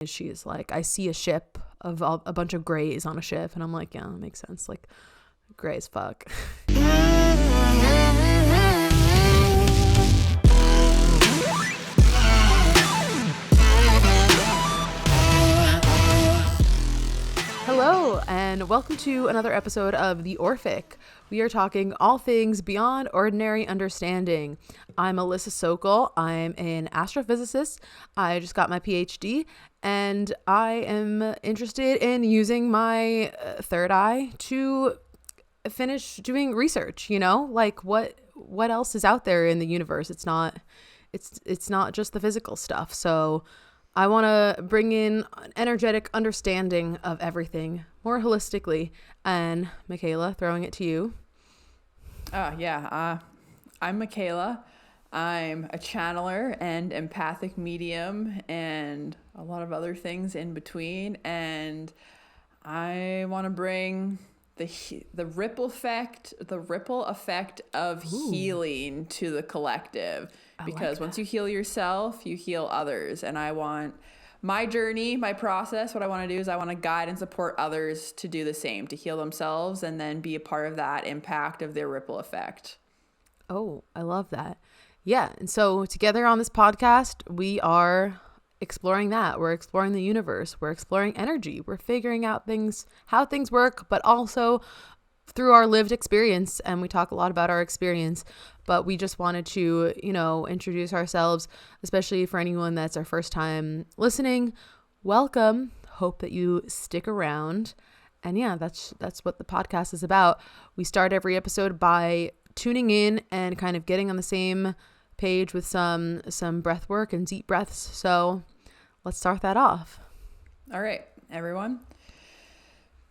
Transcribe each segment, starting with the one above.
she's like, I see a ship of a bunch of grays on a ship, and I'm like, yeah, that makes sense, like gray as fuck. Hello, and welcome to another episode of the Orphic. We are talking all things beyond ordinary understanding. I'm Alyssa Sokol. I'm an astrophysicist. I just got my PhD, and I am interested in using my third eye to finish doing research. Like what else is out there in the universe? It's not just the physical stuff. So I want to bring in an energetic understanding of everything more holistically. And Mikayla, throwing it to you. I'm Mikayla. I'm a channeler and empathic medium and a lot of other things in between. And I want to bring the ripple effect of healing to the collective. Because once you heal yourself, you heal others. And I want my journey, my process, what I want to do is I want to guide and support others to do the same, to heal themselves and then be a part of that impact of their ripple effect. Oh, I love that. Yeah. And so together on this podcast, we are exploring that. We're exploring the universe. We're exploring energy. We're figuring out how things work, but also through our lived experience. And we talk a lot about our experience, but we just wanted to, introduce ourselves, especially for anyone that's our first time listening. Welcome. Hope that you stick around. And yeah, that's what the podcast is about. We start every episode by tuning in and kind of getting on the same page with some breath work and deep breaths. So let's start that off. All right, everyone.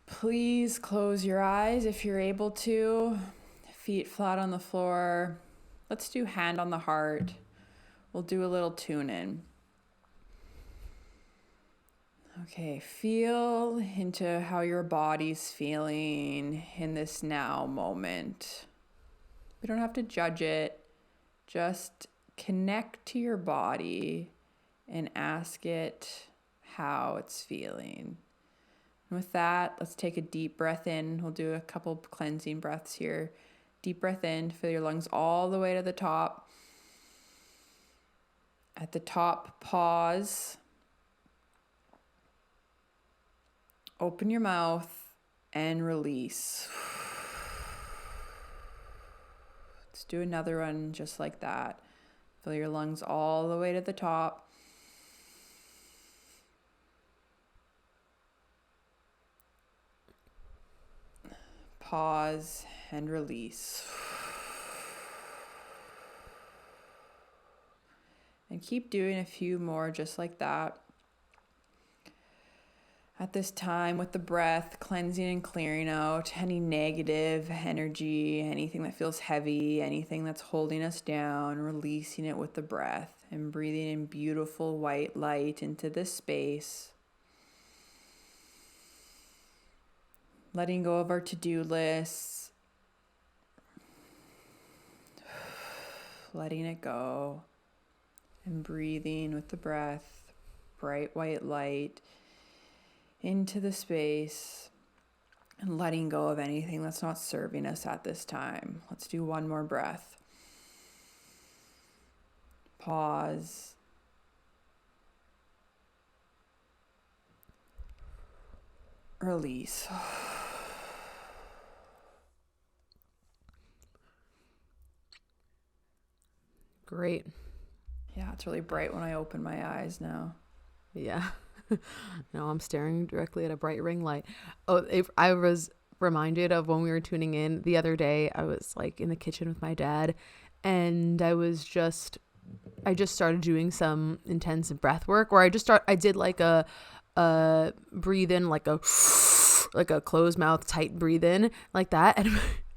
Please close your eyes if you're able to. Feet flat on the floor. Let's do hand on the heart. We'll do a little tune in. Okay, feel into how your body's feeling in this now moment. We don't have to judge it. Just connect to your body and ask it how it's feeling. And with that, let's take a deep breath in. We'll do a couple cleansing breaths here. Deep breath in, fill your lungs all the way to the top. At the top, pause. Open your mouth and release. Let's do another one just like that. Fill your lungs all the way to the top. Pause and release. And keep doing a few more just like that. At this time with the breath, cleansing and clearing out any negative energy, anything that feels heavy, anything that's holding us down, releasing it with the breath and breathing in beautiful white light into this space. Letting go of our to-do lists. Letting it go. And breathing with the breath, bright white light into the space. And letting go of anything that's not serving us at this time. Let's do one more breath. Pause. Release. Great. Yeah, it's really bright when I open my eyes now. Yeah. No, I'm staring directly at a bright ring light. Oh, I was reminded of when we were tuning in the other day. I was like in the kitchen with my dad, and I just started doing some intensive breath work, or I did like a breathe in, like a closed mouth tight breathe in like that,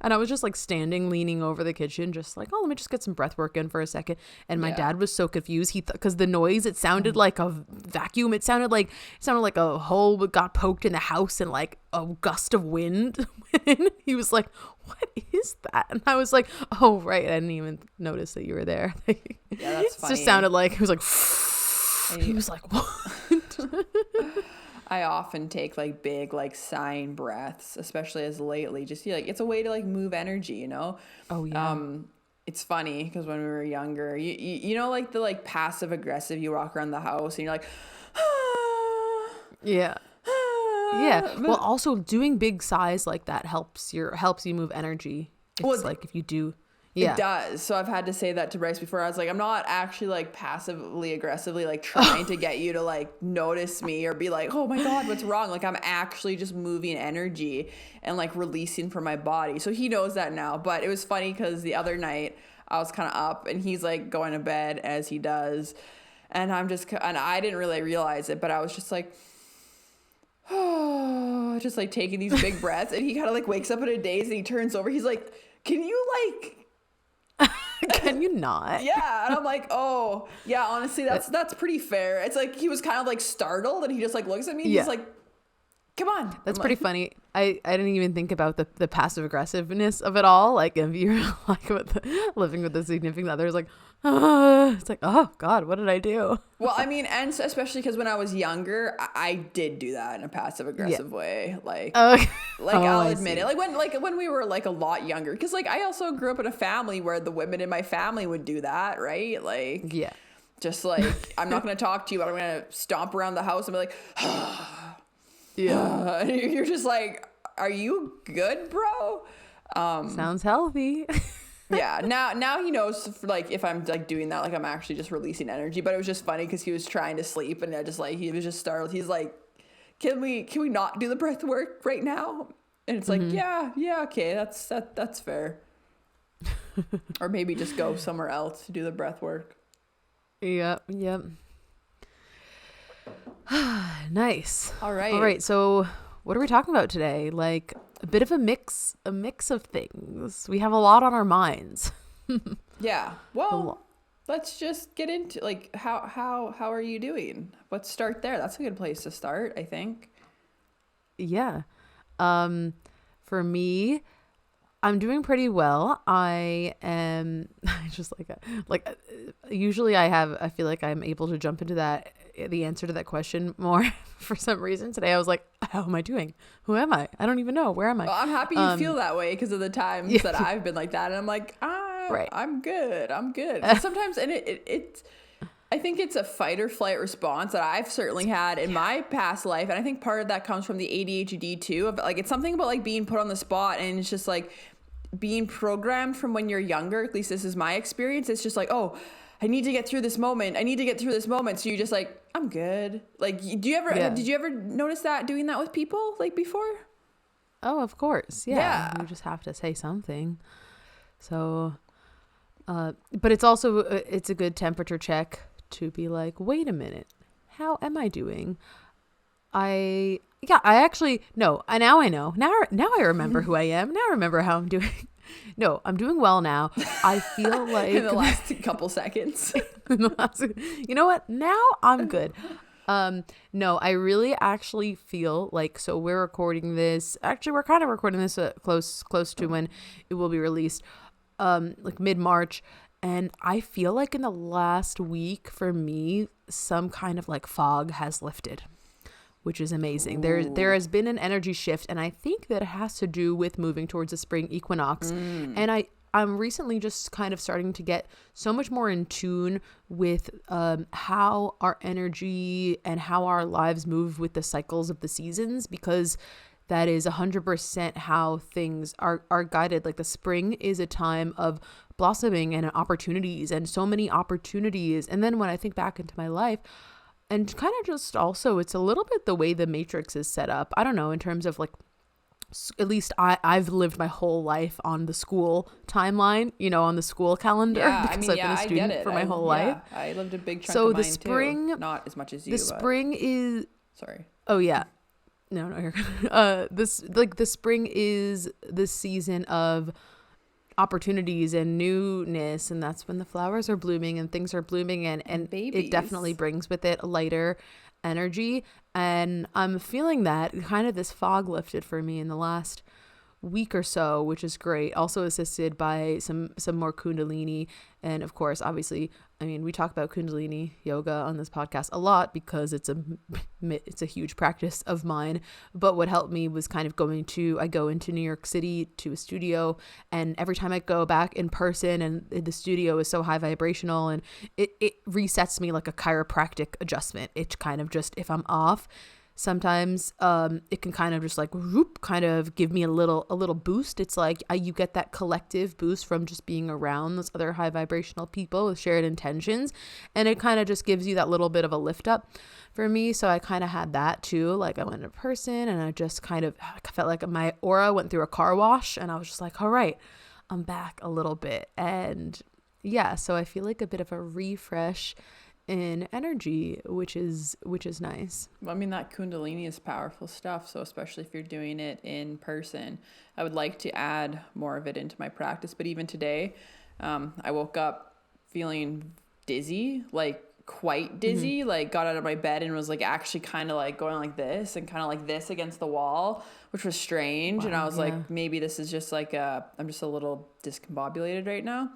and I was just like standing leaning over the kitchen, just like, oh, let me just get some breath work in for a second. And my dad was so confused. Because the noise, it sounded like a vacuum. It sounded like a hole got poked in the house and like a gust of wind. He was like, what is that? And I was like, oh right, I didn't even notice that you were there. Yeah, that's funny. It just sounded like it was like He was like, what? I often take like big like sighing breaths, especially as lately. Just feel like it's a way to like move energy, you know? Oh yeah. It's funny because when we were younger, you know, like the like passive aggressive, you walk around the house and you're like, Yeah. Yeah. Well, also doing big sighs like that helps you move energy. It's like if you do. Yeah. It does. So I've had to say that to Bryce before. I was like, I'm not actually like passively aggressively like trying to get you to like notice me or be like, oh my God, what's wrong? Like I'm actually just moving energy and like releasing from my body. So he knows that now. But it was funny because the other night I was kind of up and he's like going to bed as he does. And and I didn't really realize it, but I was just like, oh, just like taking these big breaths. And he kind of like wakes up in a daze and he turns over. He's like, can you like, can you not? Yeah. And I'm like, oh yeah, honestly, that's pretty fair. It's like he was kind of like startled and he just like looks at me and he's like, come on. That's pretty funny. I didn't even think about the passive aggressiveness of it all. Like if you're like living with the significant other, it's like, it's like, oh God, what did I do? Well, I mean, and especially because when I was younger, I did do that in a passive aggressive way. Like, I'll admit it. Like when we were like a lot younger, because like I also grew up in a family where the women in my family would do that, right? Like, yeah, just like I'm not going to talk to you, but I'm going to stomp around the house and be like, yeah. And you're just like, are you good, bro? Sounds healthy. Yeah. Now he knows like if I'm like doing that, like I'm actually just releasing energy. But it was just funny because he was trying to sleep and I just like he was just startled. He's like, can we not do the breath work right now? And it's like, yeah, okay, that's fair. Or maybe just go somewhere else to do the breath work. Yep. Nice. All right. So what are we talking about today? Like a bit of a mix of things. We have a lot on our minds. Yeah. Well, let's just get into like how are you doing? Let's start there. That's a good place to start, I think. Yeah. For me, I'm doing pretty well. I am just usually I feel like I'm able to jump into the answer to that question more for some reason. Today I was like, how am I doing? Who am I? I don't even know. Where am I? Well, I'm happy you feel that way because of the times that I've been like that. And I'm like, right. I'm good. Sometimes, and it's, I think it's a fight or flight response that I've certainly had in my past life. And I think part of that comes from the ADHD too. Of like, it's something about like being put on the spot and it's just like being programmed from when you're younger. At least this is my experience. It's just like, oh, I need to get through this moment. So you just like, I'm good. Like, did you ever notice that doing that with people like before? Oh, of course. Yeah. You just have to say something. So, but it's also, it's a good temperature check to be like, wait a minute, how am I doing? Now I know. Now I remember who I am. Now I remember how I'm doing. No, I'm doing well now. I feel like in the last couple seconds. You know what? Now I'm good. No, I really actually feel like, so we're recording this. Actually, we're kind of recording this close to when it will be released, like mid-March. And I feel like in the last week for me, some kind of like fog has lifted, which is amazing. There has been an energy shift, and I think that it has to do with moving towards the spring equinox. And I'm recently just kind of starting to get so much more in tune with how our energy and how our lives move with the cycles of the seasons, because that is 100% how things are guided. Like the spring is a time of blossoming and opportunities, and so many opportunities. And then when I think back into my life, and kind of just also, it's a little bit the way the matrix is set up. I don't know, in terms of like, at least I've lived my whole life on the school timeline, on the school calendar, because I've been a student for my whole life. I lived a big chunk so of the mine spring, too. Not as much as you. The spring is. Sorry. Oh yeah. No, you're good. The spring is the season of opportunities and newness, and that's when the flowers are blooming and things are blooming, and it definitely brings with it a lighter energy. And I'm feeling that kind of this fog lifted for me in the last week or so, which is great. Also assisted by some more Kundalini. And of course, obviously, I mean, we talk about Kundalini yoga on this podcast a lot because it's a huge practice of mine. But what helped me was kind of I go into New York City to a studio, and every time I go back in person, and the studio is so high vibrational, and it resets me like a chiropractic adjustment. It kind of just, if I'm off, sometimes it can kind of just like whoop, kind of give me a little boost. It's like you get that collective boost from just being around those other high vibrational people with shared intentions, and it kind of just gives you that little bit of a lift up for me. So I kind of had that too. Like I went in person, and I just kind of felt like my aura went through a car wash, and I was just like, all right, I'm back a little bit. And yeah, so I feel like a bit of a refresh in energy, which is nice. I mean, that Kundalini is powerful stuff. So especially if you're doing it in person, I would like to add more of it into my practice. But even today, I woke up feeling dizzy, like quite dizzy, like got out of my bed and was like actually kind of like going like this and kind of like this against the wall, which was strange. Wow, and I was like, maybe this is just like I'm just a little discombobulated right now.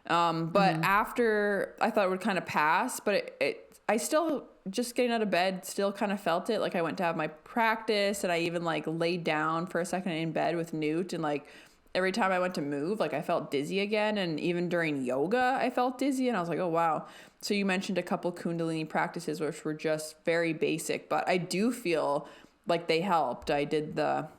But after, I thought it would kind of pass, but I still, just getting out of bed, still kind of felt it. Like I went to have my practice, and I even like laid down for a second in bed with Newt, and like every time I went to move, like I felt dizzy again. And even during yoga, I felt dizzy, and I was like, oh wow. So you mentioned a couple Kundalini practices, which were just very basic, but I do feel like they helped. I did kind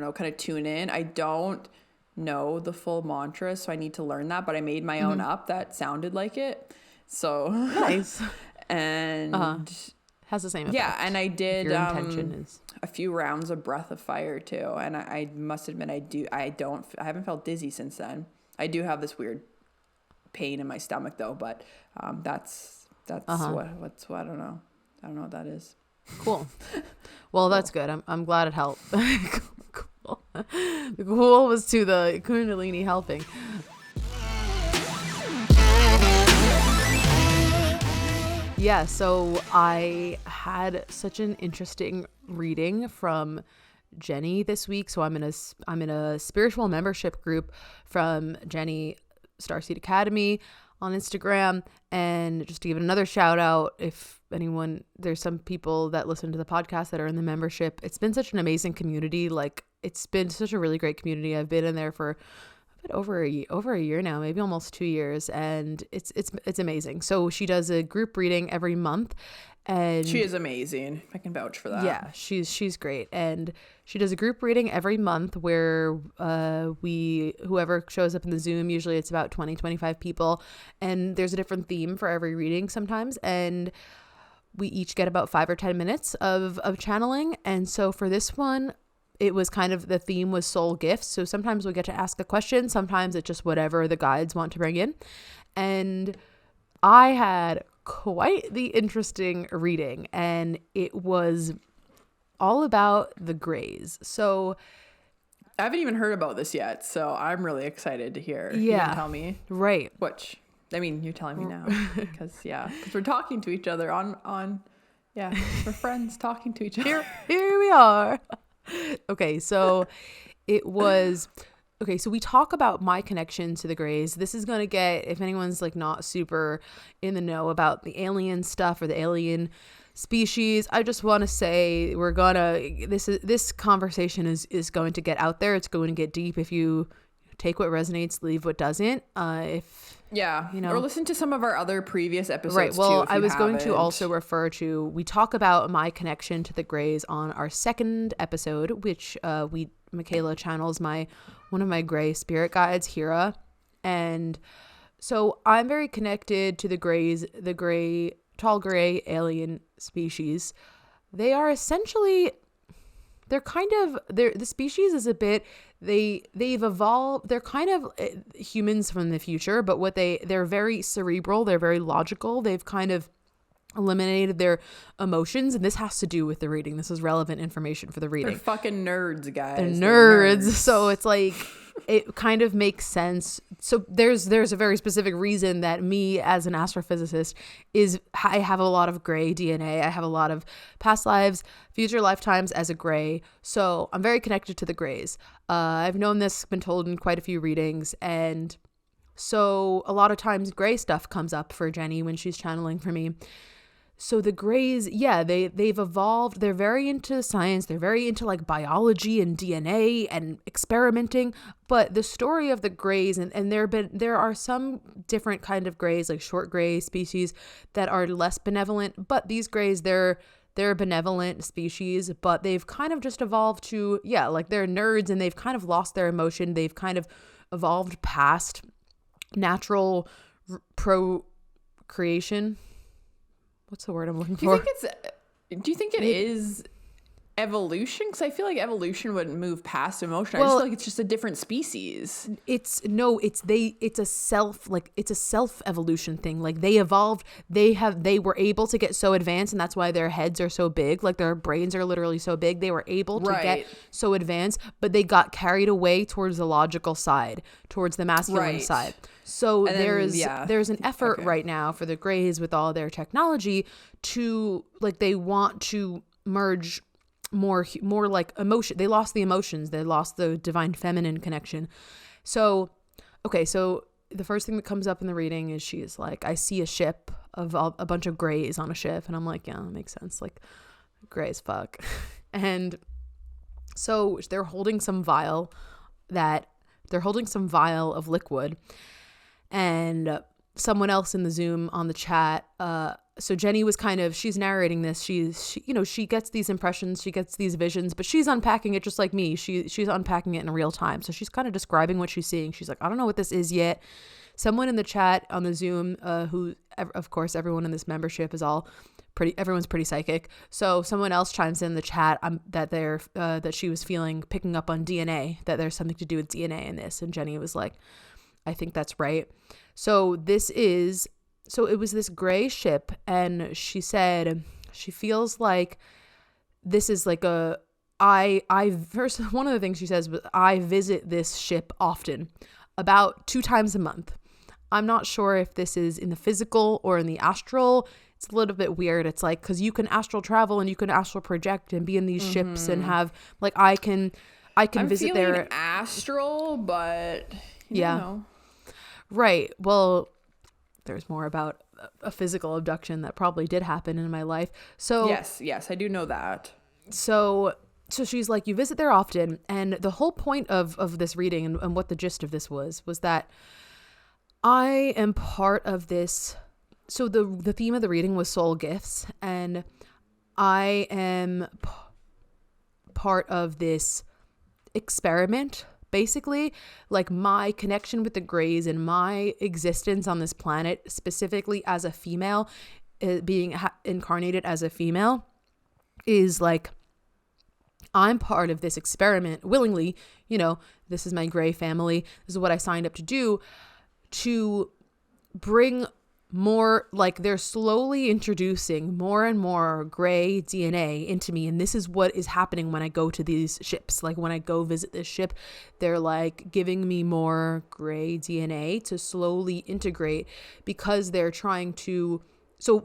of tune in. I don't know the full mantra, so I need to learn that, but I made my own up that sounded like it. So nice. And has the same effect. Yeah, and I did your intention is a few rounds of breath of fire too, and I must admit I haven't felt dizzy since then. I do have this weird pain in my stomach though, but that's what I don't know what that is. Cool. Well, that's good. I'm glad it helped. Cool. The cool was to the Kundalini helping. Yeah, so I had such an interesting reading from Jenny this week. So I'm in a spiritual membership group from Jenny Starseed Academy on Instagram. And just to give it another shout out, if anyone, there's some people that listen to the podcast that are in the membership. It's been such an amazing community. Like it's been such a really great community. I've been in there for a bit over a year now, maybe almost 2 years, and it's amazing. So she does a group reading every month, and she is amazing. I can vouch for that. Yeah, she's great, and she does a group reading every month where whoever shows up in the Zoom, usually it's about 20-25 people, and there's a different theme for every reading sometimes, and we each get about 5 or 10 minutes of channeling. And so for this one, it was kind of, the theme was soul gifts. So sometimes we get to ask a question. Sometimes it's just whatever the guides want to bring in. And I had quite the interesting reading, and it was all about the Greys. So I haven't even heard about this yet, so I'm really excited to hear. Yeah. You can tell me. Right. Which, I mean, you're telling me now because we're talking to each other on we're friends talking to each other. Here we are. Okay, so so we talk about my connection to the Greys. This is going to get, if anyone's like not super in the know about the alien stuff or the alien species, I just want to say this conversation is going to get out there. It's going to get deep. If you take what resonates, leave what doesn't. Or listen to some of our other previous episodes. Right. Well, too, I was going to also refer to, we talk about my connection to the Greys on our second episode, which Mikayla channels one of my Grey spirit guides, Hira. And so I'm very connected to the Greys, the tall gray alien species. They are essentially, the species is a bit, they've evolved, they're kind of humans from the future, but they're very cerebral, they're very logical, they've kind of eliminated their emotions, and this has to do with the reading. This is relevant information for the reading. They're fucking nerds, guys. They're nerds. So it's like, it kind of makes sense. So there's a very specific reason that me as an astrophysicist is I have a lot of gray DNA. I have a lot of past lives, future lifetimes as a gray. So I'm very connected to the grays. I've known this, been told in quite a few readings. And so a lot of times gray stuff comes up for Jenny when she's channeling for me. So the grays, yeah, they've evolved. They're very into science. They're very into like biology and DNA and experimenting. But the story of the grays, and there are some different kind of grays, like short gray species that are less benevolent. But these grays, they're a benevolent species, but they've kind of just evolved to, yeah, like they're nerds and they've kind of lost their emotion. They've kind of evolved past natural procreation. What's the word I'm looking for? Do you think it is evolution? Because I feel like evolution wouldn't move past emotion. Well, I just feel like it's just a different species. It's a self evolution thing. Like they evolved, they were able to get so advanced, and that's why their heads are so big. Like their brains are literally so big. They were able to get so advanced, but they got carried away towards the logical side, towards the masculine side. So there's an effort right now for the grays with all their technology to, like, they want to merge more like emotion. They lost the emotions. They lost the divine feminine connection. So, okay, so the first thing that comes up in the reading is she's like, I see a ship of a bunch of grays on a ship. And I'm like, yeah, that makes sense. Like, gray as fuck. And so they're holding some vial of liquid. And someone else in the Zoom on the chat, so Jenny was she's narrating this. She gets these impressions, she gets these visions, but she's unpacking it just like me. She's unpacking it in real time. So she's kind of describing what she's seeing. She's like, I don't know what this is yet. Someone in the chat on the Zoom, who, of course, everyone in this membership is everyone's pretty psychic. So someone else chimes in the chat that she was picking up on DNA, that there's something to do with DNA in this. And Jenny was like, I think that's right. So it was this gray ship, and she said she feels like this is like first, one of the things she says was, I visit this ship often, about 2 times a month. I'm not sure if this is in the physical or in the astral. It's a little bit weird. It's like, because you can astral travel and you can astral project and be in these ships and have, like, I can visit their astral, but you know. Right. Well, there's more about a physical abduction that probably did happen in my life. So yes, I do know that. So she's like, you visit there often. And the whole point of this reading and what the gist of this was that I am part of this. So the theme of the reading was soul gifts. And I am part of this experiment. Basically, like my connection with the grays and my existence on this planet, specifically as a female, being incarnated as a female, is like, I'm part of this experiment willingly. This is my gray family. This is what I signed up to do, to bring more, like, they're slowly introducing more and more gray DNA into me. And this is what is happening when I go to these ships. Like, when I go visit this ship, they're like giving me more gray DNA to slowly integrate, because they're trying to, so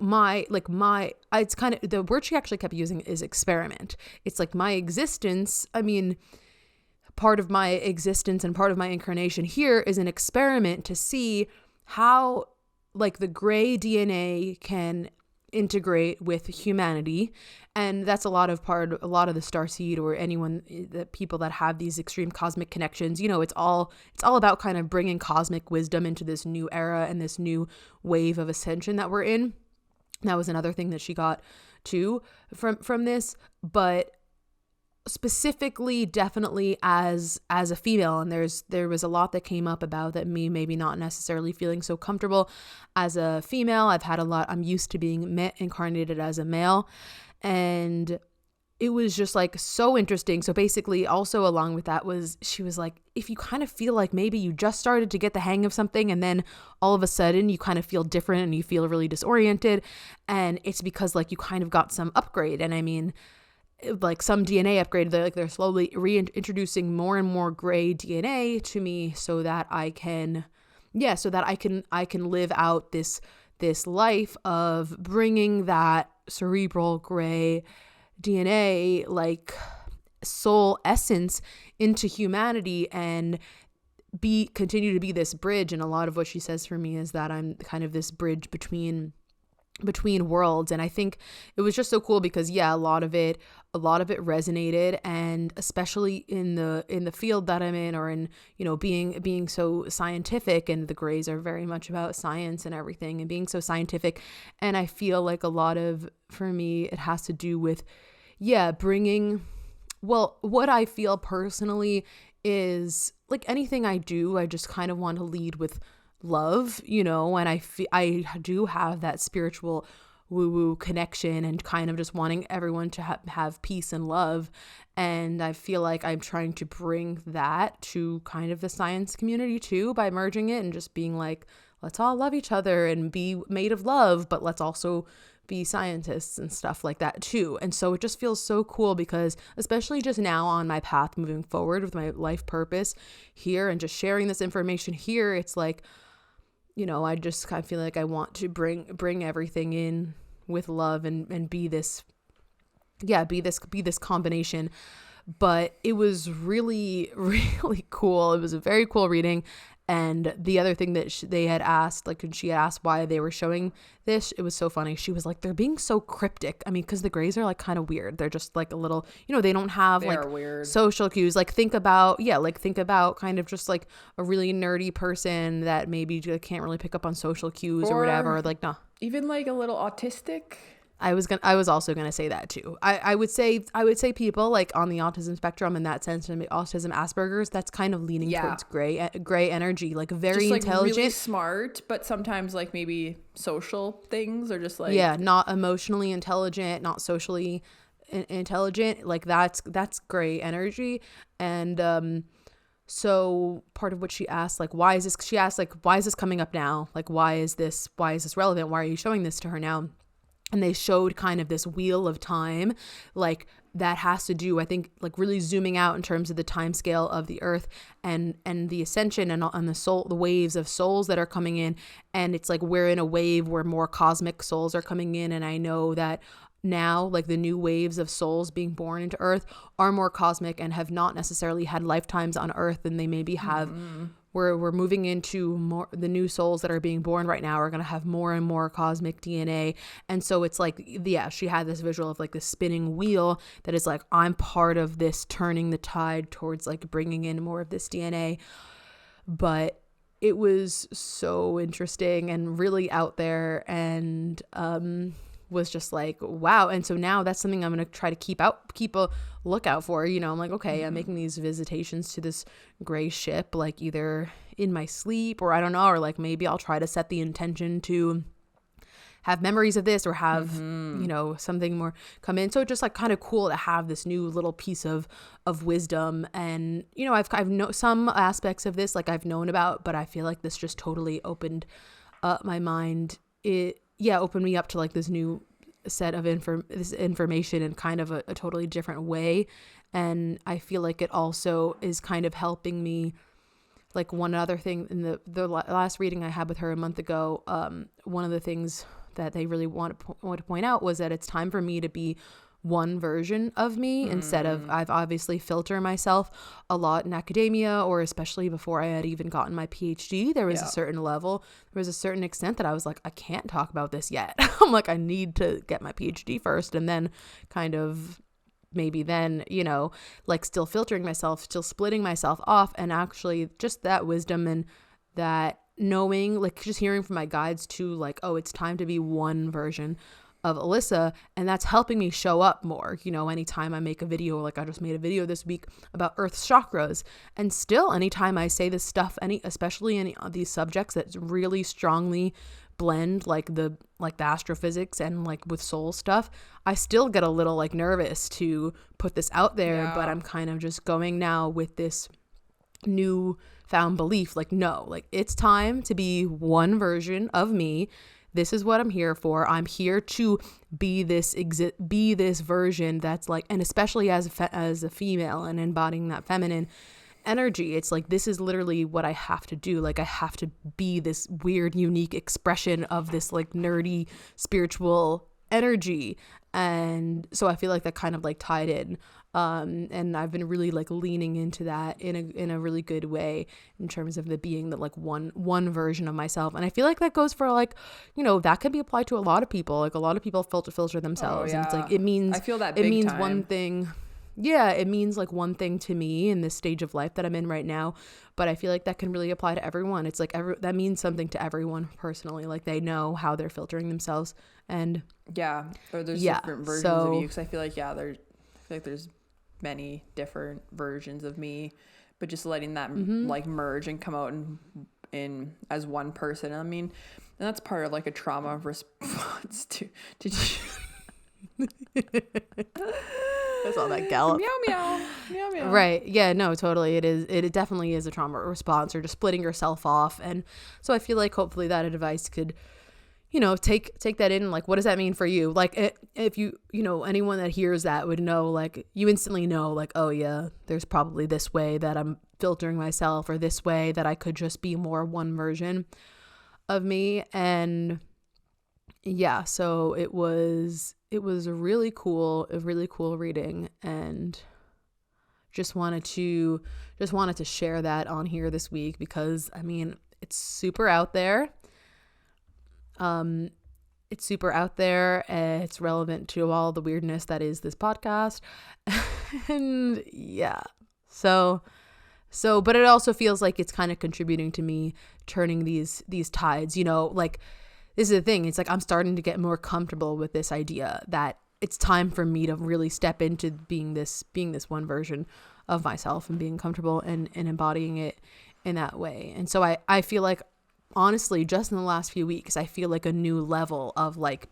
it's kind of, the word she actually kept using is experiment. It's like my existence. I mean, part of my existence and part of my incarnation here is an experiment to see how, like, the gray DNA can integrate with humanity. And that's a lot of the starseed, or the people that have these extreme cosmic connections. It's all about kind of bringing cosmic wisdom into this new era and this new wave of ascension that we're in. That was another thing that she got too from this, but specifically, definitely as a female. And there was a lot that came up about that, me maybe not necessarily feeling so comfortable as a female. I'm used to being incarnated as a male, and it was just like so interesting. So basically, also along with that she was like, if you kind of feel like maybe you just started to get the hang of something, and then all of a sudden you kind of feel different and you feel really disoriented, and it's because, like, you kind of got some upgrade. And I mean, like some DNA upgrade. They're slowly reintroducing more and more gray DNA to me so that I can live out this life of bringing that cerebral gray DNA, like soul essence, into humanity and continue to be this bridge. And a lot of what she says for me is that I'm kind of this bridge between worlds. And I think it was just so cool because a lot of it resonated, and especially in the field that I'm in, or in, being so scientific, and the grays are very much about science and everything and being so scientific. And I feel like a lot of, for me, it has to do with bringing, well, what I feel personally is like anything I do, I just kind of want to lead with love, and I do have that spiritual woo-woo connection and kind of just wanting everyone to have peace and love. And I feel like I'm trying to bring that to kind of the science community too, by merging it and just being like, let's all love each other and be made of love, but let's also be scientists and stuff like that too. And so it just feels so cool because, especially just now on my path moving forward with my life purpose here and just sharing this information here, it's like, I just kind of feel like I want to bring everything in with love and be this combination. But it was really, really cool. It was a very cool reading. And the other thing that they had asked, like, when she had asked why they were showing this, it was so funny. She was like, they're being so cryptic. I mean, because the grays are like kind of weird. They're just like a little, they don't have like social cues. Like think about kind of just like a really nerdy person that maybe can't really pick up on social cues or whatever. Like, no. Even like a little autistic. I was also gonna say that too. I would say people like on the autism spectrum in that sense, and autism, Asperger's, that's kind of leaning towards gray energy, like very just, like, intelligent, really smart, but sometimes like maybe social things are just like not emotionally intelligent, not socially intelligent. Like that's gray energy. And so part of what she asked, like, why is this coming up now? Like, why is this relevant? Why are you showing this to her now? And they showed kind of this wheel of time, like that has to do, I think, like really zooming out in terms of the time scale of the earth and the ascension and the waves of souls that are coming in. And it's like we're in a wave where more cosmic souls are coming in. And I know that now, like the new waves of souls being born into earth are more cosmic and have not necessarily had lifetimes on earth than they maybe have. We're moving into more, the new souls that are being born right now are going to have more and more cosmic DNA. And so it's like, she had this visual of like the spinning wheel that is like, I'm part of this turning the tide towards like bringing in more of this DNA. But it was so interesting and really out there, and was just like, wow. And so now that's something I'm going to try to keep a lookout for. I'm like, okay, I'm making these visitations to this gray ship, like either in my sleep or I don't know, or like maybe I'll try to set the intention to have memories of this or have, something more come in. So it's just like kind of cool to have this new little piece of wisdom. And, I've known some aspects of this, like I've known about, but I feel like this just totally opened up my mind. Opened me up to like this new set of this information in kind of a totally different way. And I feel like it also is kind of helping me. Like one other thing in the last reading I had with her a month ago, one of the things that they really want to point out was that it's time for me to be one version of me instead of, I've obviously filtered myself a lot in academia, or especially before I had even gotten my PhD. There was a certain level, there was a certain extent that I was like, I can't talk about this yet. I'm like, I need to get my PhD first, and then kind of maybe then, like still filtering myself, still splitting myself off. And actually just that wisdom and that knowing, like just hearing from my guides too, like, oh, it's time to be one version of Alyssa, and that's helping me show up more. Anytime I make a video, like I just made a video this week about Earth's chakras, and still anytime I say this stuff, especially any of these subjects that really strongly blend like the astrophysics and like with soul stuff, I still get a little like nervous to put this out there. But I'm kind of just going now with this new found belief, like, no, like it's time to be one version of me. this is what I'm here for. I'm here to be this version that's like, and especially as a female and embodying that feminine energy, it's like, this is literally what I have to do. Like, I have to be this weird, unique expression of this like nerdy spiritual energy. And so I feel like that kind of like tied in. And I've been really like leaning into that in a really good way in terms of the being that like one version of myself. And I feel like that goes for like, you know, that can be applied to a lot of people. Like a lot of people filter themselves. And it's like, it means, I feel that it big means time. one thing. Yeah, it means like one thing to me in this stage of life that I'm in right now, but I feel like that can really apply to everyone. It's like that means something to everyone personally. Like they know how they're filtering themselves, and or there's different versions of you. Because I feel like there's many different versions of me, but just letting that like merge and come out in as one person. I mean, and that's part of like a trauma response to. I saw that gallop. Meow meow meow meow. Right. Yeah, no, totally. It definitely is a trauma response, or just splitting yourself off. And so I feel like hopefully that advice could, you know, take that in. Like, what does that mean for you? Like, if you know, anyone that hears that would know, like, you instantly know, like, oh yeah, there's probably this way that I'm filtering myself, or this way that I could just be more one version of me. And yeah, so it was a really cool reading, and just wanted to share that on here this week, because I mean, it's super out there. It's relevant to all the weirdness that is this podcast. And yeah, so but it also feels like it's kind of contributing to me turning these tides, you know, like, this is the thing. It's like, I'm starting to get more comfortable with this idea that it's time for me to really step into being this one version of myself, and being comfortable and embodying it in that way. And so I feel like, honestly, just in the last few weeks, I feel like a new level of like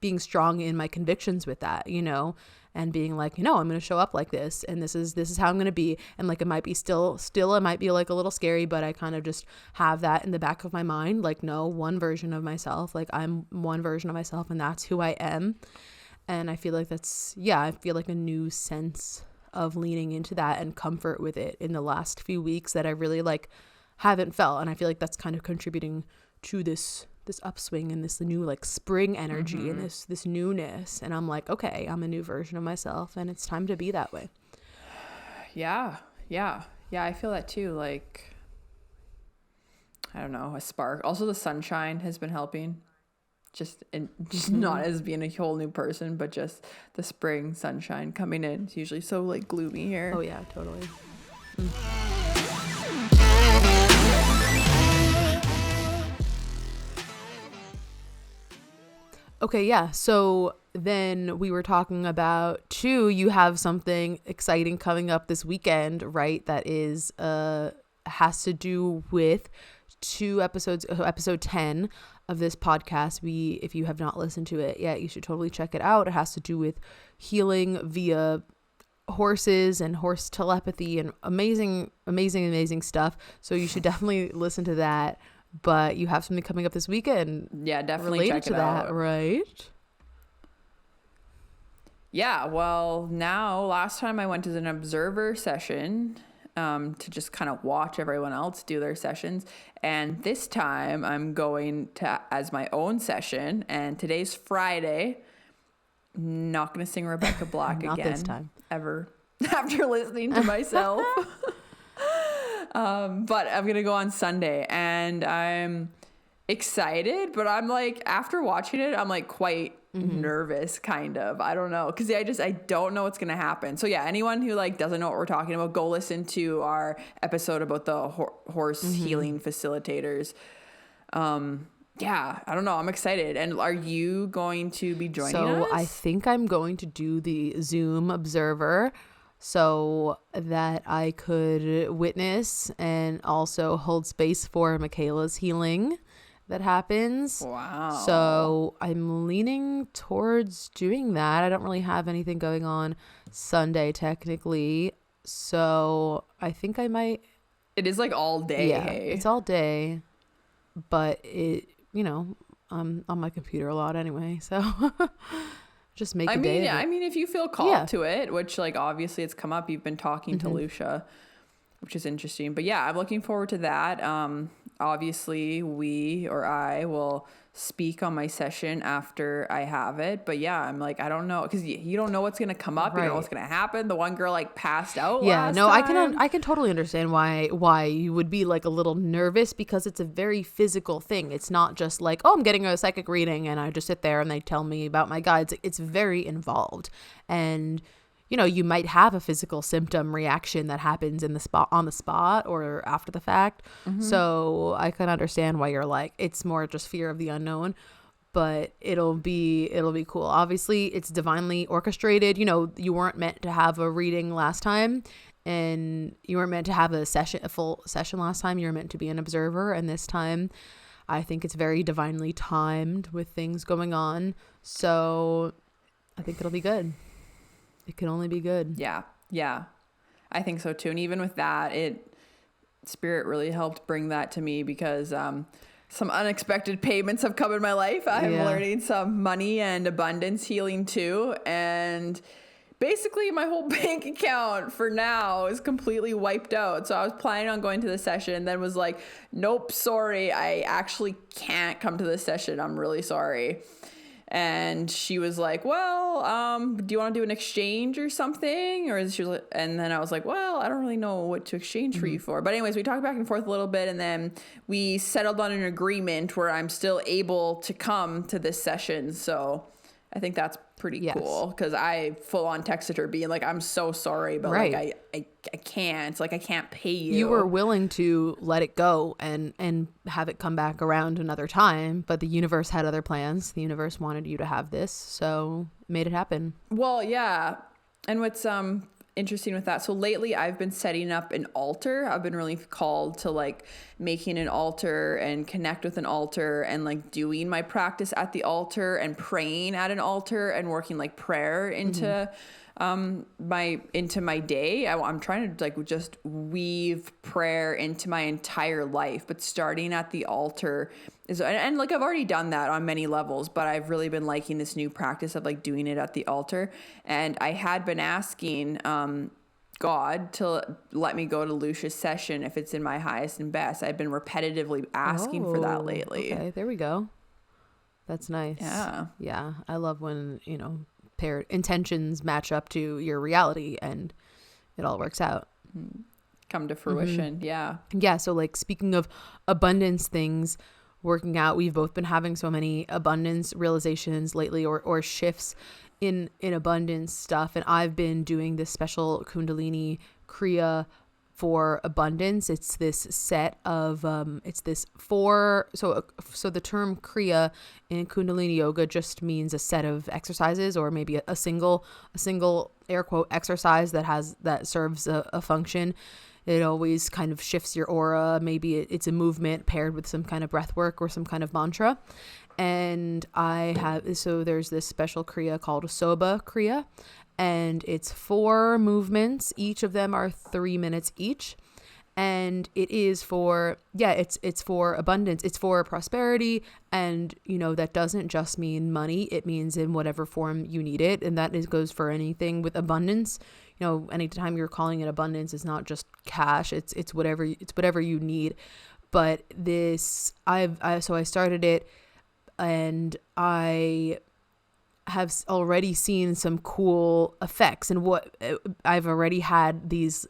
being strong in my convictions with that, you know, and being like, you know, I'm going to show up like this, and this is how I'm going to be. And like, it might be still it might be like a little scary, but I kind of just have that in the back of my mind, like, no, one version of myself, like I'm one version of myself, and that's who I am. And I feel like I feel like a new sense of leaning into that and comfort with it in the last few weeks that I really like haven't felt. And I feel like that's kind of contributing to this upswing and this new like spring energy and this newness. And I'm like, okay, I'm a new version of myself, and it's time to be that way. Yeah, I feel that too. Like, I don't know, a spark. Also, the sunshine has been helping. Just not as being a whole new person, but just the spring sunshine coming in. It's usually so like gloomy here. Oh yeah, totally. Okay, yeah. So then we were talking about too, you have something exciting coming up this weekend, right? That is has to do with episode 10 of this podcast. If you have not listened to it yet, you should totally check it out. It has to do with healing via horses and horse telepathy and amazing stuff. So you should definitely listen to that. But you have something coming up this weekend. Yeah, definitely related check to it that, out. right? Yeah, well, now last time I went as an observer session to just kind of watch everyone else do their sessions. And this time I'm going to as my own session. And today's Friday. Not going to sing Rebecca Black Not again. this time. Ever. After listening to myself. But I'm going to go on Sunday, and I'm excited, but I'm like, after watching it, I'm like quite nervous, kind of. I don't know. Cause I don't know what's going to happen. So yeah, anyone who like doesn't know what we're talking about, go listen to our episode about the horse healing facilitators. Yeah, I don't know. I'm excited. And are you going to be joining us? So I think I'm going to do the Zoom observer, so that I could witness and also hold space for Mikayla's healing that happens. Wow. So I'm leaning towards doing that. I don't really have anything going on Sunday technically, so I think I might. It is like all day. Yeah, hey? it's all day, but it, you know, on my computer a lot anyway, so just make I a mean, day yeah, of I it. mean, if you feel called Yeah. to it, which like obviously it's come up, you've been talking to Lucia, which is interesting. But yeah, I'm looking forward to that. Obviously, we or I will speak on my session after I have it. But yeah, I'm like, I don't know, because you don't know what's gonna come up. You don't know Right. what's gonna happen. The one girl like passed out Yeah, last no, time. I can totally understand why you would be like a little nervous, because it's a very physical thing. It's not just like, oh, I'm getting a psychic reading and I just sit there and they tell me about my guides. It's very involved. And you might have a physical symptom reaction that happens on the spot or after the fact. So I can understand why you're like, it's more just fear of the unknown, but it'll be cool. Obviously, it's divinely orchestrated. You weren't meant to have a reading last time, and you weren't meant to have a full session last time. You were meant to be an observer, and this time I think it's very divinely timed with things going on. So I think it'll be good. It can only be good. Yeah, yeah, I think so too. And even with that, Spirit really helped bring that to me, because some unexpected payments have come in my life. I'm Yeah. learning some money and abundance healing too. And basically my whole bank account for now is completely wiped out. So I was planning on going to the session, and then was like, nope, sorry, I actually can't come to this session. I'm really sorry. And she was like, well, do you want to do an exchange or something? And then I was like, well, I don't really know what to exchange for you for. But anyways, we talked back and forth a little bit, and then we settled on an agreement where I'm still able to come to this session. So I think that's pretty Yes. cool, because I full on texted her being like, I'm so sorry, but Right. like I can't, like I can't pay you. You were willing to let it go and have it come back around another time, but the universe had other plans. The universe wanted you to have this, so made it happen. Well, yeah. And what's interesting with that, so lately I've been setting up an altar. I've been really called to like making an altar and connect with an altar, and like doing my practice at the altar and praying at an altar and working like prayer into my day. I'm trying to like just weave prayer into my entire life, but starting at the altar is, and like I've already done that on many levels, but I've really been liking this new practice of like doing it at the altar. And I had been asking God to let me go to Lucia's session if it's in my highest and best. I've been repetitively asking for that lately. Okay, there we go. That's nice. Yeah. Yeah, I love when, paired intentions match up to your reality and it all works out. Come to fruition. Yeah. Yeah, so like speaking of abundance things working out, we've both been having so many abundance realizations lately, or shifts in abundance stuff, and I've been doing this special Kundalini Kriya for abundance. It's this set of it's this four, so the term Kriya in Kundalini yoga just means a set of exercises, or maybe a single air quote exercise that serves a function. It always kind of shifts your aura. Maybe it's a movement paired with some kind of breath work or some kind of mantra. And there's this special Kriya called Soba Kriya, and it's 4 movements. Each of them are 3 minutes each. And it is for, it's for abundance. It's for prosperity. And, that doesn't just mean money. It means in whatever form you need it. And that goes for anything with abundance. Anytime you're calling it abundance, it's not just cash. It's whatever you need. But this, I started it, and I have already seen some cool effects, and what I've already had these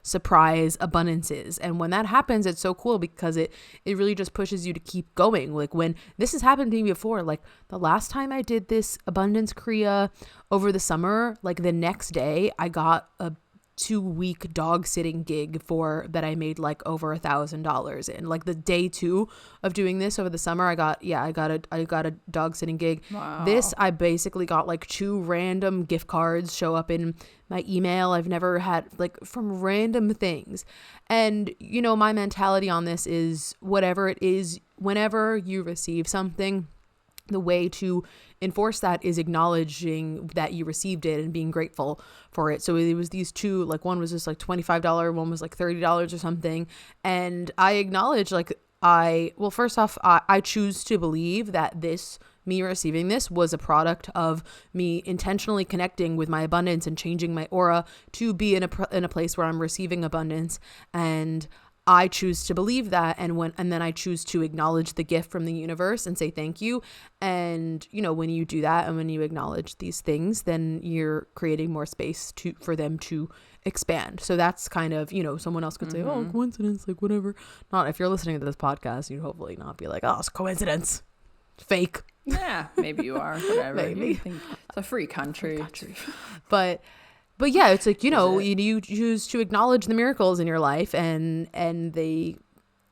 surprise abundances. And when that happens, it's so cool, because it really just pushes you to keep going. Like when this has happened to me before, like the last time I did this abundance Kriya over the summer, like the next day I got a 2-week dog sitting gig that I made like over $1,000 in. Like the day 2 of doing this over the summer, I got a dog sitting gig. Wow. This, I basically got like 2 random gift cards show up in my email. I've never had, like, from random things. And my mentality on this is, whatever it is, whenever you receive something, the way to enforce that is acknowledging that you received it and being grateful for it. So it was these 2, like one was just like $25, one was like $30 or something. And I acknowledge, like, well, first off, I choose to believe that me receiving this was a product of me intentionally connecting with my abundance and changing my aura to be in a place where I'm receiving abundance. And I choose to believe that, and then I choose to acknowledge the gift from the universe and say thank you. And when you do that and when you acknowledge these things, then you're creating more space for them to expand. So that's kind of, someone else could say, oh, coincidence, like whatever. Not if you're listening to this podcast, you'd hopefully not be like, oh, it's coincidence, fake. Yeah, maybe you are, whatever. Maybe. You think it's a free country. But yeah, it's like, you choose to acknowledge the miracles in your life and they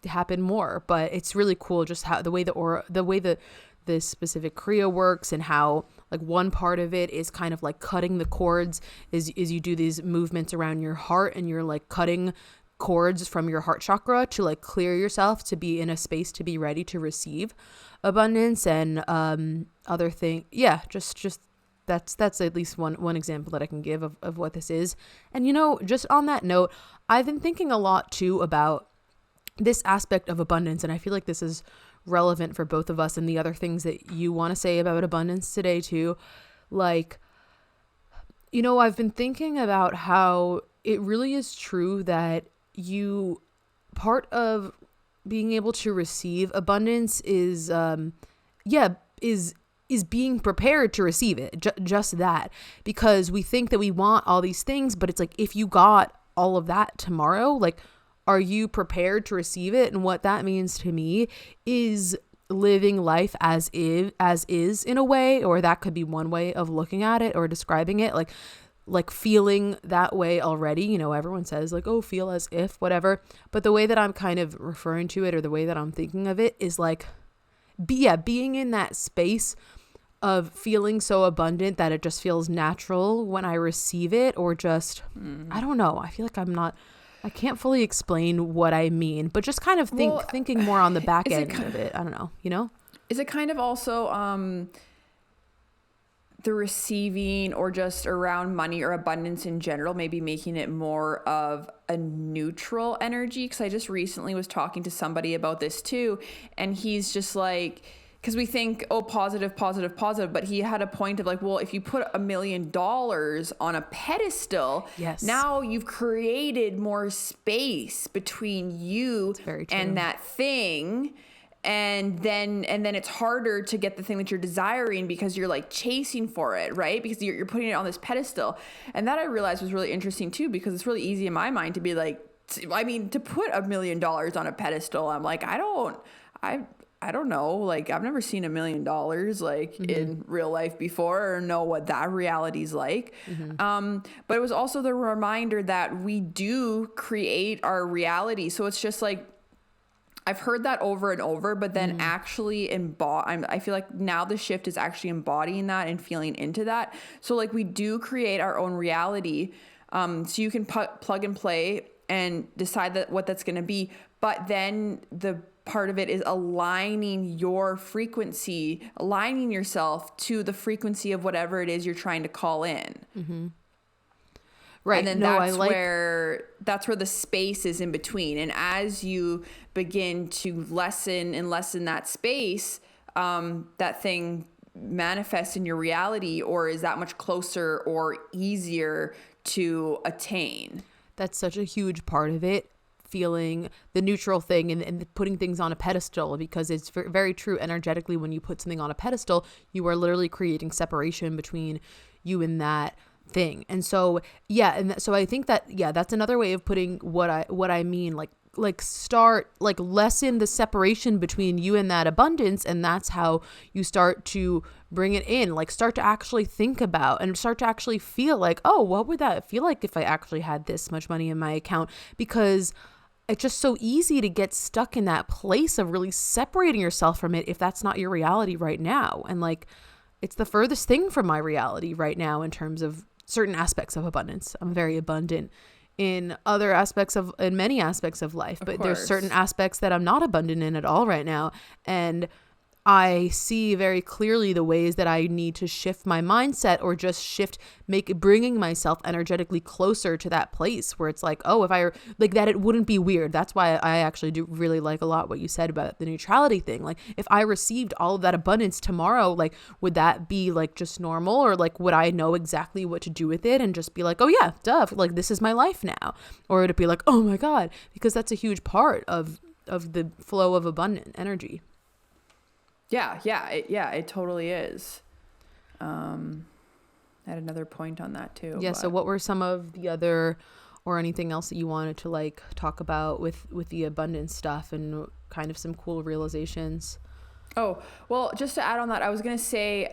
happen more. But it's really cool just how the way the specific Kriya works, and how like one part of it is kind of like cutting the cords is you do these movements around your heart, and you're like cutting cords from your heart chakra to like clear yourself to be in a space to be ready to receive abundance and other thing. Yeah, just that's at least one example that I can give of what this is. And just on that note, I've been thinking a lot too about this aspect of abundance, and I feel like this is relevant for both of us and the other things that you want to say about abundance today too. Like, I've been thinking about how it really is true that part of being able to receive abundance is being prepared to receive it. Just that, because we think that we want all these things, but it's like, if you got all of that tomorrow, like, are you prepared to receive it? And what that means to me is living life as is in a way, or that could be one way of looking at it or describing it, like feeling that way already. Everyone says like, oh, feel as if, whatever. But the way that I'm kind of referring to it, or the way that I'm thinking of it, is like, being in that space of feeling so abundant that it just feels natural when I receive it, or just, I don't know. I feel like I can't fully explain what I mean, but just kind of thinking more on the back end of it. I don't know, Is it kind of also the receiving, or just around money or abundance in general, maybe making it more of a neutral energy? Because I just recently was talking to somebody about this too, and he's just like, because we think, oh, positive, positive, positive. But he had a point of like, well, if you put $1 million on a pedestal, yes, now you've created more space between you and that thing. And then it's harder to get the thing that you're desiring, because you're like chasing for it, right? Because you're putting it on this pedestal. And that I realized was really interesting too, because it's really easy in my mind to be like, to put $1 million on a pedestal. I'm like, I don't know. Like, I've never seen $1 million like in real life before, or know what that reality's like. But it was also the reminder that we do create our reality. So it's just like, I've heard that over and over, but then actually I feel like now the shift is actually embodying that and feeling into that. So like, we do create our own reality. So you can plug and play and decide what that's going to be. But then the part of it is aligning your frequency, aligning yourself to the frequency of whatever it is you're trying to call in. Right. And then that's where the space is in between. And as you begin to lessen that space, that thing manifests in your reality, or is that much closer or easier to attain. That's such a huge part of it. Feeling the neutral thing and putting things on a pedestal, because it's very true energetically. When you put something on a pedestal, you are literally creating separation between you and that thing. And so, so I think that, that's another way of putting what I mean, like start, like lessen the separation between you and that abundance. And that's how you start to bring it in, like start to actually think about and start to actually feel like, oh, what would that feel like if I actually had this much money in my account? Because it's just so easy to get stuck in that place of really separating yourself from it if that's not your reality right now. And like, it's the furthest thing from my reality right now in terms of certain aspects of abundance. I'm very abundant in many aspects of life, but there's certain aspects that I'm not abundant in at all right now. And I see very clearly the ways that I need to shift my mindset, or just bringing myself energetically closer to that place where it's like, oh, if I like that, it wouldn't be weird. That's why I actually do really like a lot what you said about the neutrality thing. Like, if I received all of that abundance tomorrow, like, would that be like just normal, or like, would I know exactly what to do with it and just be like, oh yeah, duh, like this is my life now? Or would it be like, oh my God, because that's a huge part of the flow of abundant energy. It totally is. I had another point on that too. Yeah. So what were some of the other, or anything else that you wanted to like talk about with the abundance stuff, and kind of some cool realizations? Oh, well, just to add on that, I was going to say,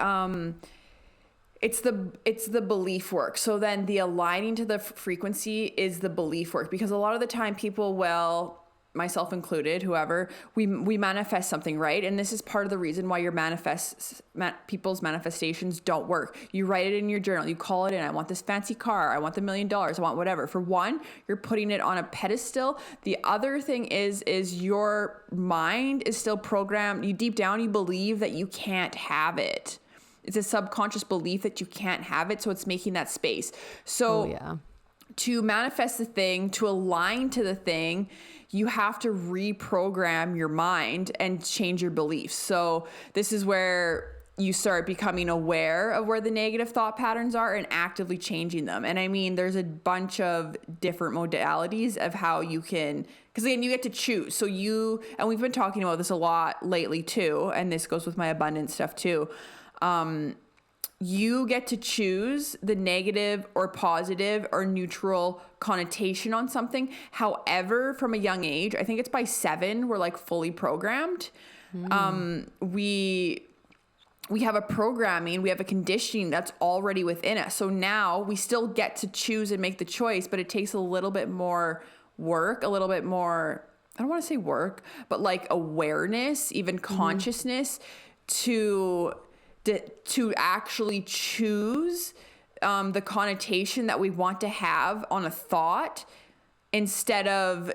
it's the belief work. So then the aligning to the frequency is the belief work, because a lot of the time people, well, myself included, whoever, we manifest something, right? And this is part of the reason why people's manifestations don't work. You write it in your journal, you call it in. I want this fancy car. I want the $1 million. I want whatever. For one, you're putting it on a pedestal. The other thing is your mind is still programmed. You deep down, you believe that you can't have it. It's a subconscious belief that you can't have it. So it's making that space. So to manifest the thing, to align to the thing, you have to reprogram your mind and change your beliefs. So this is where you start becoming aware of where the negative thought patterns are and actively changing them. And I mean, there's a bunch of different modalities of how you can, because again, you get to choose. So and we've been talking about this a lot lately too, and this goes with my abundance stuff too. You get to choose the negative or positive or neutral connotation on something. However, from a young age, I think it's by 7, we're like fully programmed. We have a programming, we have a conditioning that's already within us. So now we still get to choose and make the choice, but it takes a little bit more work, a little bit more, I don't want to say work, but like awareness, even consciousness to actually choose the connotation that we want to have on a thought, instead of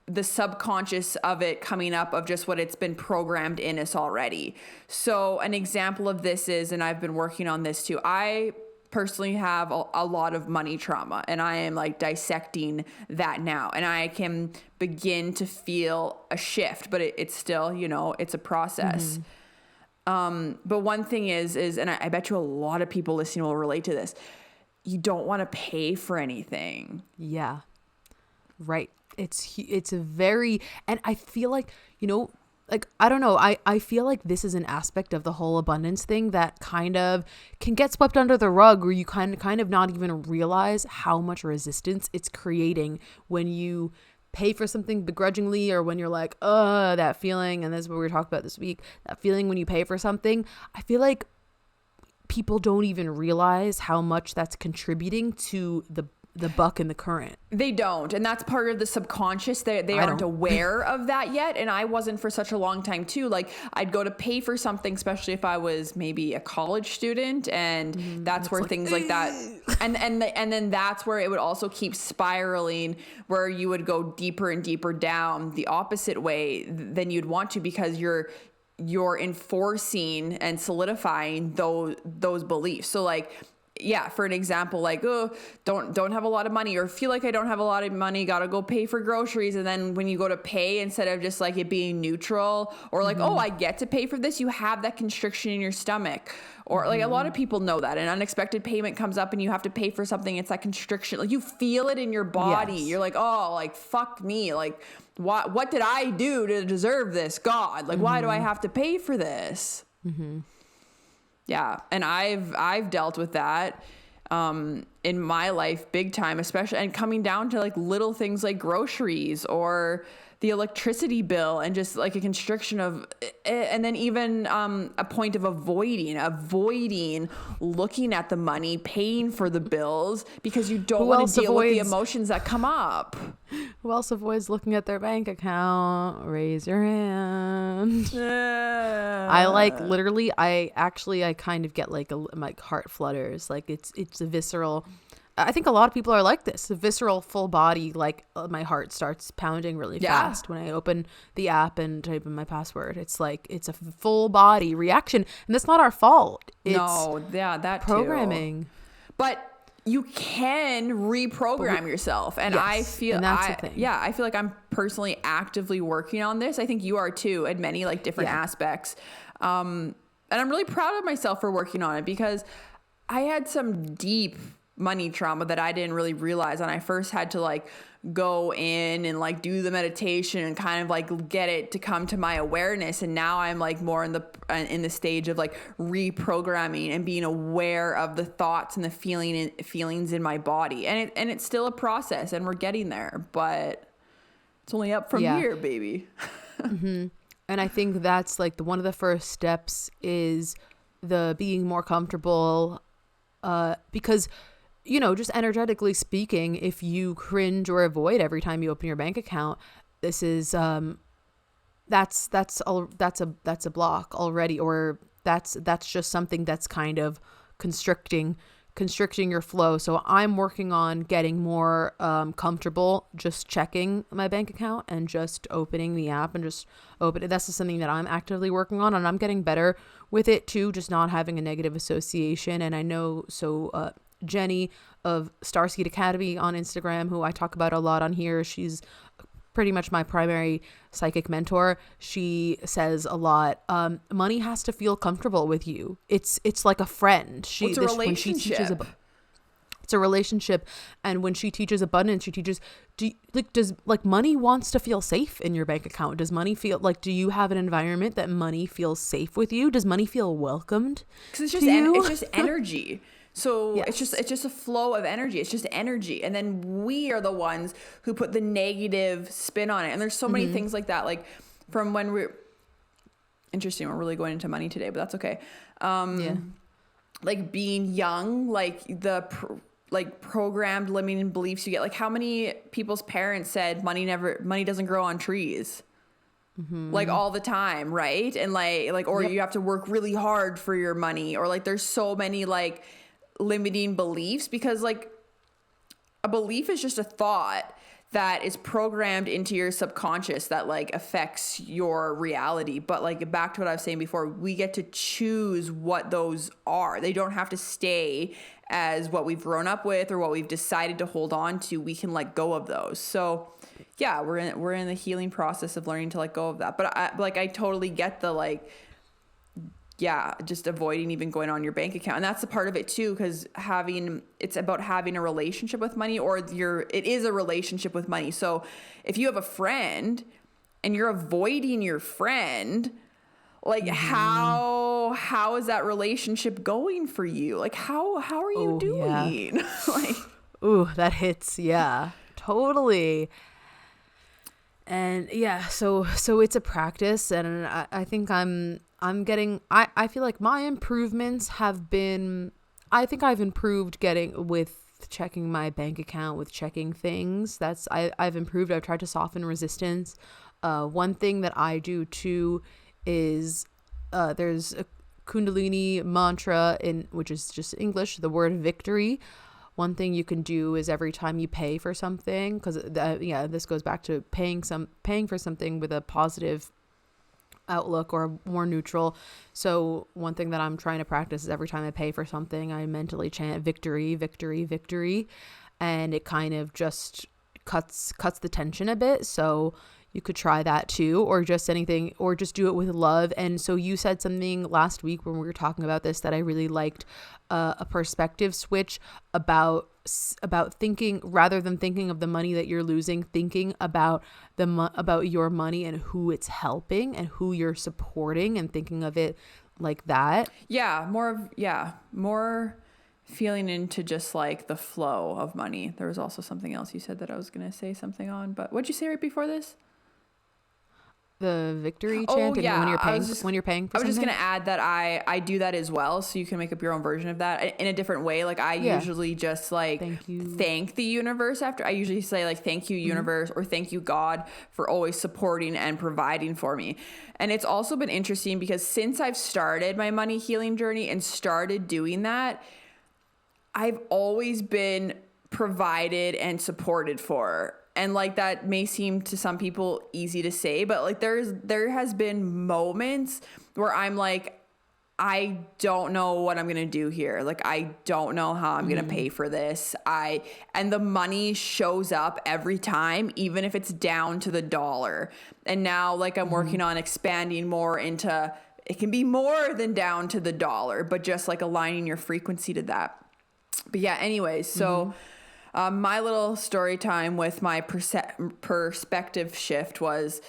the subconscious of it coming up of just what it's been programmed in us already. So an example of this is, and I've been working on this too, I personally have a lot of money trauma, and I am like dissecting that now, and I can begin to feel a shift, but it's still, it's a process. But one thing is, and I bet you a lot of people listening will relate to this. You don't want to pay for anything. Yeah. Right. It's a very, and I feel like, like, I don't know. I feel like this is an aspect of the whole abundance thing that kind of can get swept under the rug, where you kind of not even realize how much resistance it's creating when you pay for something begrudgingly, or when you're like, that feeling. And this is what we were talking about this week, that feeling when you pay for something. I feel like people don't even realize how much that's contributing to the buck in the current. They don't. And that's part of the subconscious. They aren't aware of that yet. And I wasn't for such a long time too. Like, I'd go to pay for something, especially if I was maybe a college student, and that's where things like that. And then that's where it would also keep spiraling, where you would go deeper and deeper down the opposite way than you'd want to, because you're enforcing and solidifying those beliefs. So like, yeah, for an example, like, don't have a lot of money, or feel like I don't have a lot of money, gotta go pay for groceries. And then when you go to pay, instead of just like it being neutral, or like, I get to pay for this, you have that constriction in your stomach. Or like, a lot of people know that an unexpected payment comes up and you have to pay for something. It's that constriction. Like, you feel it in your body. Yes. You're like, like, fuck me. Like, what did I do to deserve this, God? Like, why do I have to pay for this? Yeah. And I've dealt with that in my life big time, especially, and coming down to like little things like groceries or the electricity bill, and just like a constriction of, and then even a point of avoiding looking at the money, paying for the bills, because you don't want to deal with the emotions that come up. Who else avoids looking at their bank account? Raise your hand. I like, literally, I kind of get like my heart flutters. Like, it's a visceral I think a lot of people are like this. A visceral, full body, like my heart starts pounding really fast when I open the app and type in my password. It's like it's a full body reaction, and that's not our fault. It's that programming. too. But you can reprogram yourself, and I feel I feel like I'm personally actively working on this. I think you are too, at many like different aspects. And I'm really proud of myself for working on it, because I had some deep money trauma that I didn't really realize. And I first had to like go in and like do the meditation and kind of like get it to come to my awareness. And now I'm like more in the stage of like reprogramming and being aware of the thoughts and the feelings in my body. And it's still a process, and we're getting there, but it's only up from here, baby. Mm-hmm. And I think that's like one of the first steps is the being more comfortable, because, you know, just energetically speaking, if you cringe or avoid every time you open your bank account, this is that's a block already, or that's just something that's kind of constricting your flow. So I'm working on getting more comfortable just checking my bank account and just opening the app and just open it. That's just something that I'm actively working on, and I'm getting better with it too, just not having a negative association. And I know, so Jenny of Starseed Academy on Instagram, who I talk about a lot on here, she's pretty much my primary psychic mentor. She says a lot, money has to feel comfortable with you. It's like a friend. It's a relationship. It's a relationship. And when she teaches abundance, she teaches, does money wants to feel safe in your bank account? Does money feel like, do you have an environment that money feels safe with you? Does money feel welcomed? Because it's just energy. So it's just a flow of energy. It's just energy. And then we are the ones who put the negative spin on it. And there's so many things like that. Like from when we're interesting, we're really going into money today, but that's okay. Like being young, like the programmed limiting beliefs you get. Like how many people's parents said money doesn't grow on trees. Like all the time, right? And like or you have to work really hard for your money, or like there's so many like limiting beliefs, because like a belief is just a thought that is programmed into your subconscious that like affects your reality. But like back to what I was saying before, we get to choose what those are. They don't have to stay as what we've grown up with or what we've decided to hold on to. We can let go of those. So yeah, we're in the healing process of learning to let go of that. But I totally get the like, yeah, just avoiding even going on your bank account. And that's a part of it too, because it's about having a relationship with money, or it is a relationship with money. So if you have a friend and you're avoiding your friend, like how is that relationship going for you? Like how are you doing? Yeah. Like, ooh, that hits. Yeah, totally. And yeah, so it's a practice, and I think I feel like my improvements have been, I think I've improved getting with checking my bank account, with checking things. I've improved. I've tried to soften resistance. One thing that I do too is there's a Kundalini mantra which is just English, the word victory. One thing you can do is every time you pay for something, because this goes back to paying for something with a positive outlook or more neutral. So one thing that I'm trying to practice is every time I pay for something, I mentally chant victory, victory, victory, and it kind of just cuts the tension a bit. So you could try that too, or just anything, or just do it with love. And so you said something last week when we were talking about this that I really liked, a perspective switch about thinking, rather than thinking of the money that you're losing, thinking about about your money and who it's helping and who you're supporting, and thinking of it like that. Yeah, more feeling into just like the flow of money. There was also something else you said that I was going to say something on, but what'd you say right before this? The victory chanting when you're paying for something. I was just gonna add that I do that as well, so you can make up your own version of that in a different way. Like I usually just like thank the universe after. I usually say like thank you universe, or thank you God for always supporting and providing for me. And it's also been interesting because since I've started my money healing journey and started doing that, I've always been provided and supported for. And like that may seem to some people easy to say, but like there has been moments where I'm like, I don't know what I'm going to do here. Like, I don't know how I'm going to pay for this. And the money shows up every time, even if it's down to the dollar. And now like I'm working on expanding more into, it can be more than down to the dollar, but just like aligning your frequency to that. But yeah, anyways, so my little story time with my perspective shift was,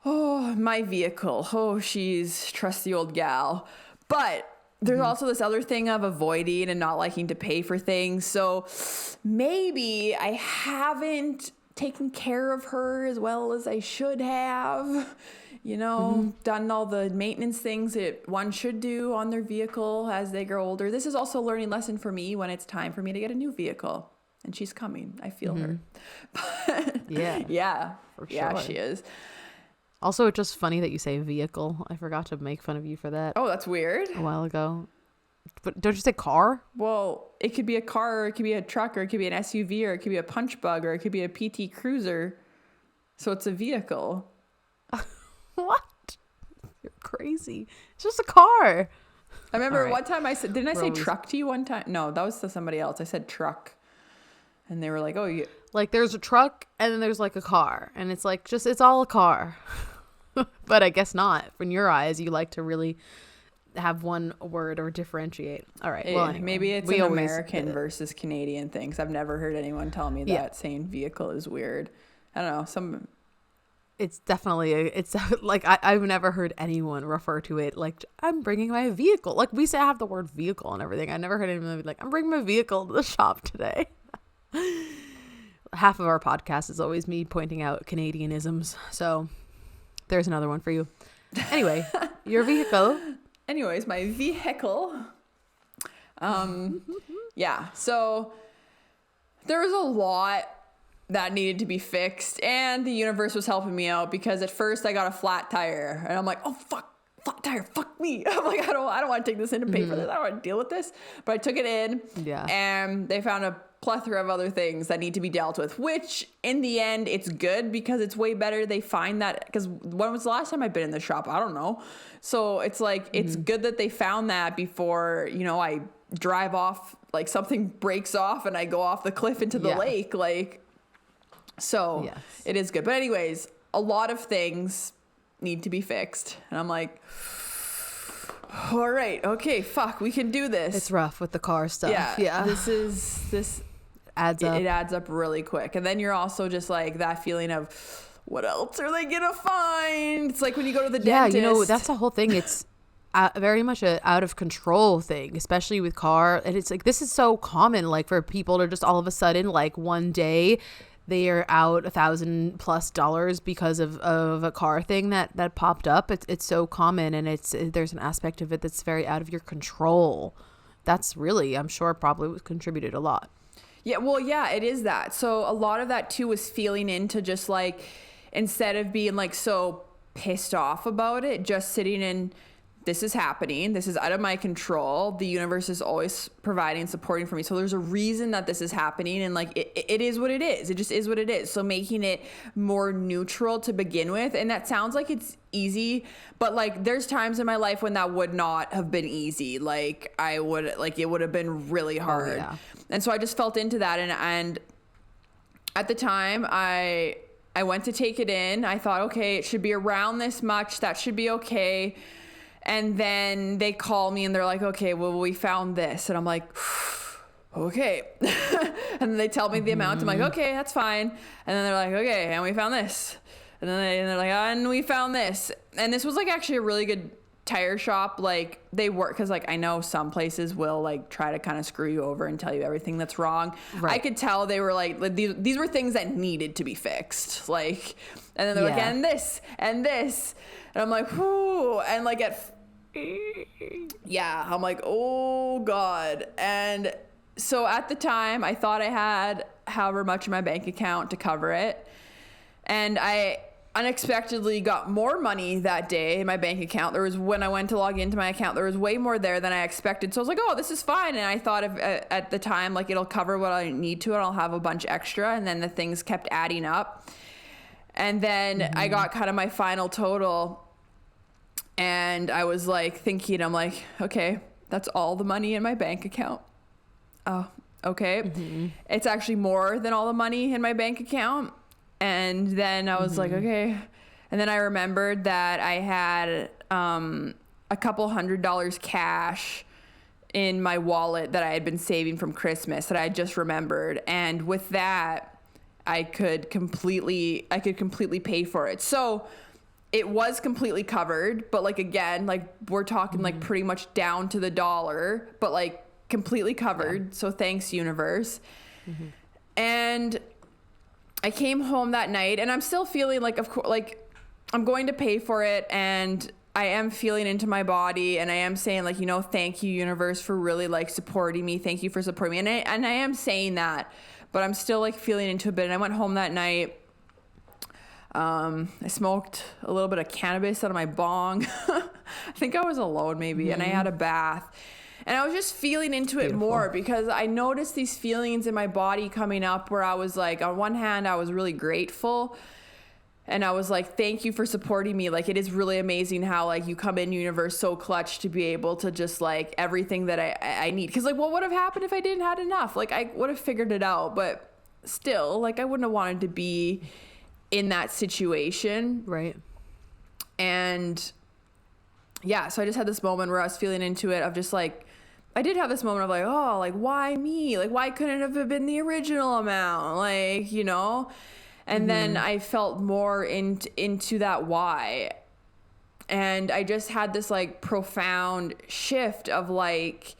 oh, my vehicle. Oh, she's trusty old gal. But there's also this other thing of avoiding and not liking to pay for things. So maybe I haven't taken care of her as well as I should have, you know, done all the maintenance things that one should do on their vehicle as they grow older. This is also a learning lesson for me when it's time for me to get a new vehicle. And she's coming. I feel her. But yeah, for yeah, sure. she is. Also, it's just funny that you say vehicle. I forgot to make fun of you for that Oh, that's weird. a while ago. But don't you say car? Well, it could be a car, or it could be a truck, or it could be an SUV, or it could be a punch bug, or it could be a PT Cruiser. So it's a vehicle. What? You're crazy. It's just a car. I remember All right. one time I said, didn't I say Rose. truck to you one time? No, that was to somebody else. I said truck. And they were like, oh, you. Like there's a truck and then there's like a car. And it's like just, it's all a car. But I guess not. In your eyes, you like to really have one word or differentiate. All right. Well, anyway, Maybe it's an American versus Canadian thing. Because I've never heard anyone tell me that saying vehicle is weird. I don't know. It's definitely it's like I've never heard anyone refer to it like I'm bringing my vehicle. Like we say I have the word vehicle and everything. I never heard anyone be like I'm bringing my vehicle to the shop today. Half of our podcast is always me pointing out Canadianisms. So there's another one for you. Anyway, your vehicle. Anyways, my vehicle. Yeah. So there was a lot that needed to be fixed, and the universe was helping me out because at first I got a flat tire and I'm like, oh fuck, flat tire, fuck me. I'm like, I don't want to take this in and pay for this. I don't want to deal with this. But I took it in and they found a plethora of other things that need to be dealt with, which in the end it's good because it's way better. They find that, because when was the last time I've been in the shop? I don't know. So it's like, it's good that they found that before, you know, I drive off, like something breaks off and I go off the cliff into the lake. Like, so it is good. But anyways, a lot of things need to be fixed. And I'm like, all right, okay, fuck, we can do this. It's rough with the car stuff. Yeah. This adds up. It adds up really quick. And then you're also just like that feeling of what else are they going to find? It's like when you go to the dentist. Yeah, you know, that's the whole thing. It's very much a out of control thing, especially with car. And it's like, this is so common, like for people to just all of a sudden, like one day they are out $1,000+ because of a car thing that popped up. It's so common, and there's an aspect of it that's very out of your control. That's really, I'm sure, probably contributed a lot. Yeah, well, yeah, it is that. So a lot of that too was feeling into just like, instead of being like so pissed off about it, just sitting in, this is happening, this is out of my control, the universe is always providing, supporting for me, so there's a reason that this is happening, and like it is what it is, it just is what it is. So making it more neutral to begin with, and that sounds like it's easy, but like there's times in my life when that would not have been easy. Like it would have been really hard. And so I just felt into that, and at the time I went to take it in. I thought, okay, it should be around this much, that should be okay. And then they call me and they're like, okay, well, we found this. And I'm like, okay. And then they tell me the amount. I'm like, okay, that's fine. And then they're like, okay, and we found this. And then they're like, and we found this. And this was like actually a really good tire shop. Like they work, because like I know some places will like try to kind of screw you over and tell you everything that's wrong. Right. I could tell they were like these were things that needed to be fixed. Like, and then they're like, and this and this. And I'm like, whoo. And like I'm like, oh God. And so at the time I thought I had however much in my bank account to cover it. And I unexpectedly got more money that day in my bank account. When I went to log into my account, there was way more there than I expected. So I was like, oh, this is fine. And I thought at the time, like, it'll cover what I need to, and I'll have a bunch extra. And then the things kept adding up. And then I got kind of my final total, and I was like thinking, I'm like, okay, that's all the money in my bank account. Oh, okay. It's actually more than all the money in my bank account. And then I was like, okay. And then I remembered that I had a couple $100 cash in my wallet that I had been saving from Christmas that I had just remembered. And with that, I could completely pay for it. So it was completely covered, but like, again, like, we're talking like pretty much down to the dollar, but like completely covered. Yeah. So thanks, universe. And I came home that night, and I'm still feeling like, of course, like, I'm going to pay for it, and I am feeling into my body, and I am saying, like, you know, thank you, universe, for really like supporting me. Thank you for supporting me. And I am saying that, but I'm still like feeling into a bit. And I went home that night. I smoked a little bit of cannabis out of my bong. I think I was alone maybe. And I had a bath. And I was just feeling into it more, because I noticed these feelings in my body coming up where I was like, on one hand, I was really grateful. And I was like, thank you for supporting me. Like, it is really amazing how, like, you come in, universe, so clutch to be able to just, like, everything that I need. Because, like, what would have happened if I didn't have enough? Like, I would have figured it out. But still, like, I wouldn't have wanted to be in that situation. Right. And, yeah, so I just had this moment where I was feeling into it of just, like, I did have this moment of like, oh, like, why me? Like, why couldn't it have been the original amount? Like, you know? And then I felt more into that why. And I just had this like profound shift of like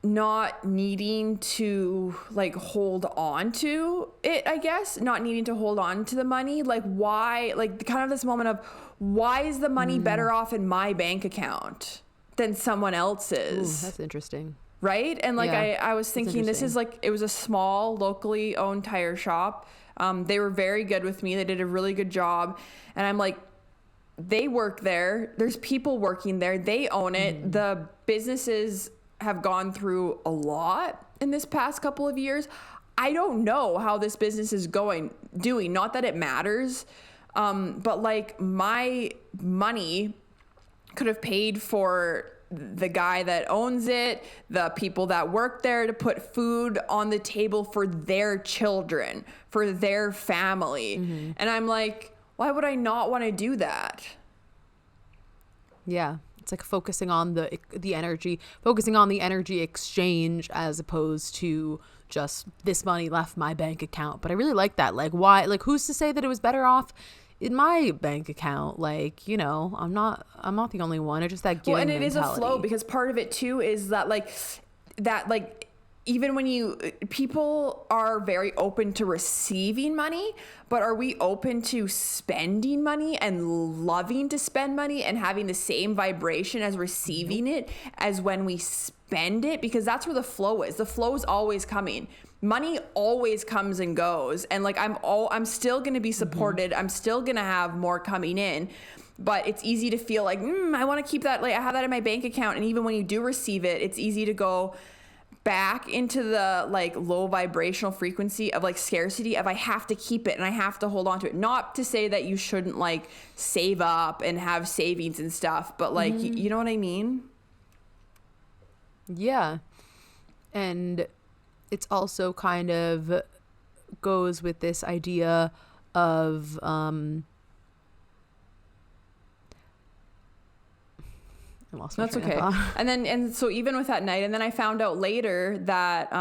not needing to like hold on to it, I guess. Not needing to hold on to the money. Like, why? Like, kind of this moment of, why is the money better off in my bank account than someone else's? Ooh, that's interesting. Right? And like, yeah, I was thinking, this is like, it was a small locally owned tire shop. They were very good with me. They did a really good job. And I'm like, they work there. There's people working there. They own it. The businesses have gone through a lot in this past couple of years. I don't know how this business is doing. Not that it matters. But like, my money could have paid for the guy that owns it, the people that work there, to put food on the table for their children, for their family. And I'm like, why would I not want to do that? Yeah. It's like focusing on the energy exchange, as opposed to just, this money left my bank account. But I really like that. Like, why? Like, who's to say that it was better off in my bank account? Like, you know, I'm not the only one. It's just that giving mentality. And it is a flow, because part of it too is that even when people are very open to receiving money, but are we open to spending money and loving to spend money and having the same vibration as receiving it as when we spend it? Because that's where the flow is. The flow is always coming. Money always comes and goes. And like, I'm still going to be supported. I'm still going to have more coming in. But it's easy to feel like, I want to keep that. Like, I have that in my bank account. And even when you do receive it, it's easy to go back into the like low vibrational frequency of like scarcity of, I have to keep it and I have to hold on to it. Not to say that you shouldn't like save up and have savings and stuff, but like, you know what I mean? Yeah. And it's also kind of goes with this idea of I lost my train of thought. And so even with that night, and then I found out later that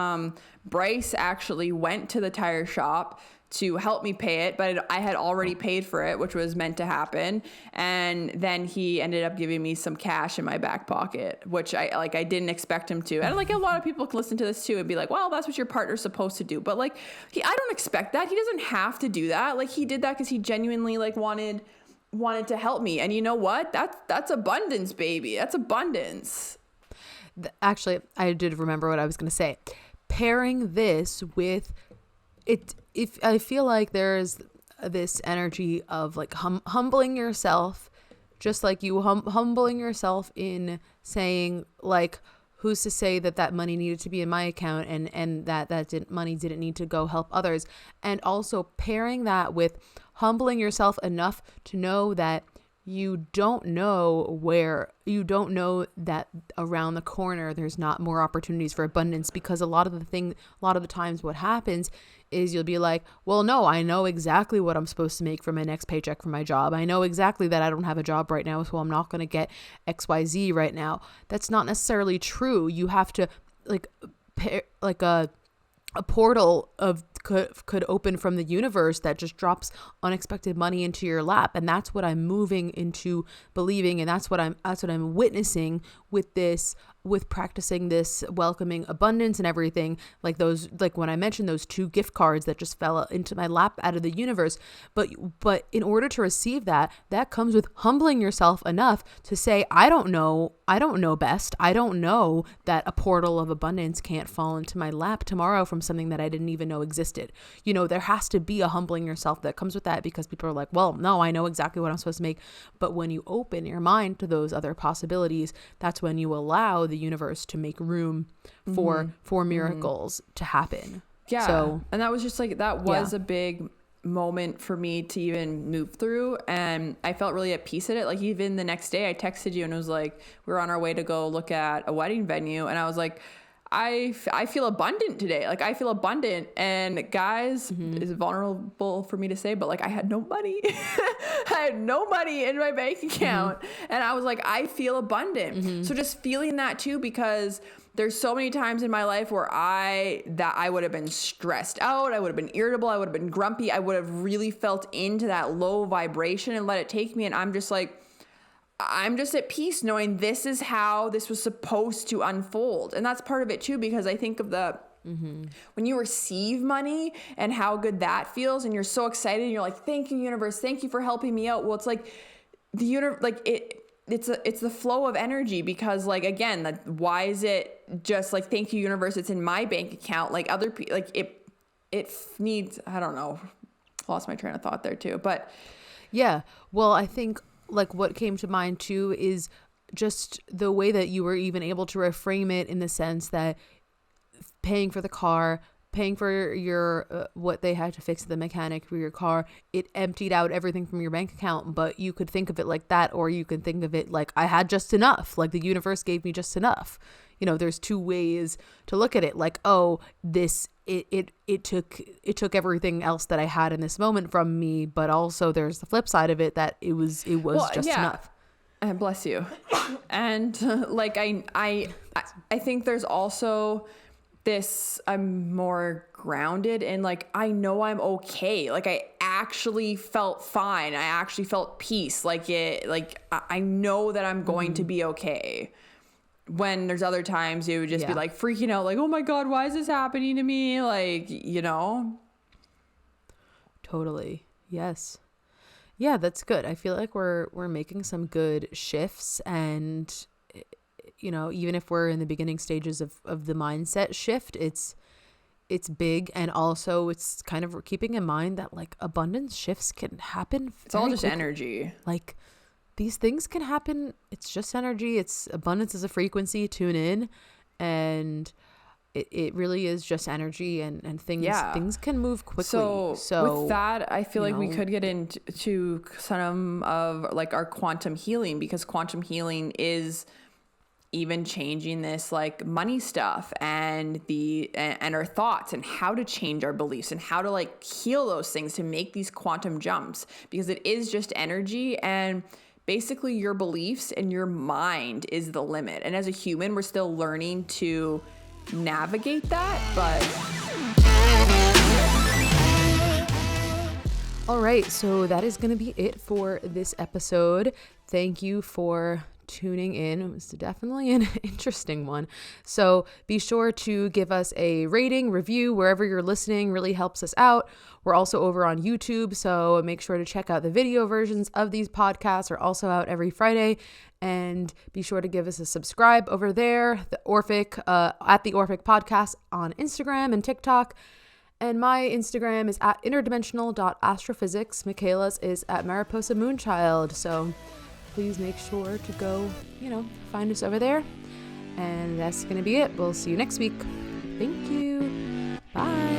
Bryce actually went to the tire shop to help me pay it, but I had already paid for it, which was meant to happen. And then he ended up giving me some cash in my back pocket, which I didn't expect him to. And like, a lot of people can listen to this too and be like, well, that's what your partner's supposed to do. But like, I don't expect that. He doesn't have to do that. Like, he did that because he genuinely like wanted to help me. And you know what? That's abundance, baby. That's abundance. Actually, I did remember what I was going to say. Pairing this with it, if I feel like there's this energy of like humbling yourself, just like you humbling yourself in saying like, who's to say that money needed to be in my account and that money didn't need to go help others. And also pairing that with humbling yourself enough to know that you don't know that around the corner there's not more opportunities for abundance, because a lot of the times what happens is you'll be like, well, no, I know exactly what I'm supposed to make for my next paycheck from my job. I know exactly that I don't have a job right now, so I'm not going to get XYZ right now. That's not necessarily true. You have to like a portal of could open from the universe that just drops unexpected money into your lap. And that's what I'm moving into believing, and that's what I'm witnessing with practicing this welcoming abundance and everything. Like when I mentioned those 2 gift cards that just fell into my lap out of the universe. But in order to receive that comes with humbling yourself enough to say, I don't know best. I don't know that a portal of abundance can't fall into my lap tomorrow from something that I didn't even know existed. There has to be a humbling yourself that comes with that, because people are like, well, no, I know exactly what I'm supposed to make. But when you open your mind to those other possibilities, that's when you allow the universe to make room for miracles to happen. Yeah. So, and that was just like, that was a big moment for me to even move through, and I felt really at peace at it. Like even the next day I texted you and it was like, we were on our way to go look at a wedding venue, and I was like, I feel abundant today. Like I feel abundant. And guys, it's vulnerable for me to say, but like I had no money. I had no money in my bank account. And I was like, I feel abundant. So just feeling that too, because there's so many times in my life where I would have been stressed out. I would have been irritable. I would have been grumpy. I would have really felt into that low vibration and let it take me. And I'm just at peace knowing this is how this was supposed to unfold. And that's part of it too, because I think of when you receive money and how good that feels, and you're so excited and you're like, thank you, universe. Thank you for helping me out. Well, it's like the universe, like it's the flow of energy, because like, again, why is it just like, thank you, universe, it's in my bank account? Like other people, like it needs, I don't know, lost my train of thought there too. But yeah, well, I think like what came to mind too is just the way that you were even able to reframe it, in the sense that paying for the car, paying for your what they had to fix the mechanic for your car, it emptied out everything from your bank account. But you could think of it like that, or you can think of it like, I had just enough, like the universe gave me just enough. There's 2 ways to look at it. Like, oh, it took everything else that I had in this moment from me, but also there's the flip side of it, that it was just enough. And bless you. And like I think there's also this, I'm more grounded in like, I know I'm okay. Like I actually felt fine. I actually felt peace. I know that I'm going to be okay. When there's other times you would just be like freaking out, like, oh my God, why is this happening to me? Like, Totally. Yes. Yeah, that's good. I feel like we're making some good shifts, and even if we're in the beginning stages of the mindset shift, it's big. And also it's kind of keeping in mind that like abundance shifts can happen. It's all just quickly. Energy. Like these things can happen. It's just energy. It's abundance is a frequency. Tune in. And it really is just energy, and things can move quickly. So with that, I feel like we could get into some of like our quantum healing, because quantum healing is even changing this like money stuff and our thoughts, and how to change our beliefs, and how to like heal those things to make these quantum jumps, because it is just energy. And basically your beliefs and your mind is the limit. And as a human, we're still learning to navigate that. But all right, so that is going to be it for this episode. Thank you for tuning in. It was definitely an interesting one. So be sure to give us a rating, review, wherever you're listening. Really helps us out. We're also over on YouTube, so make sure to check out the video versions of these podcasts. Are also out every Friday. And be sure to give us a subscribe over there, the Orphic, at the Orphic Podcast on Instagram and TikTok. And my Instagram is at interdimensional.astrophysics. Mikayla's is at Mariposa Moonchild. So please make sure to go, find us over there. And that's going to be it. We'll see you next week. Thank you. Bye.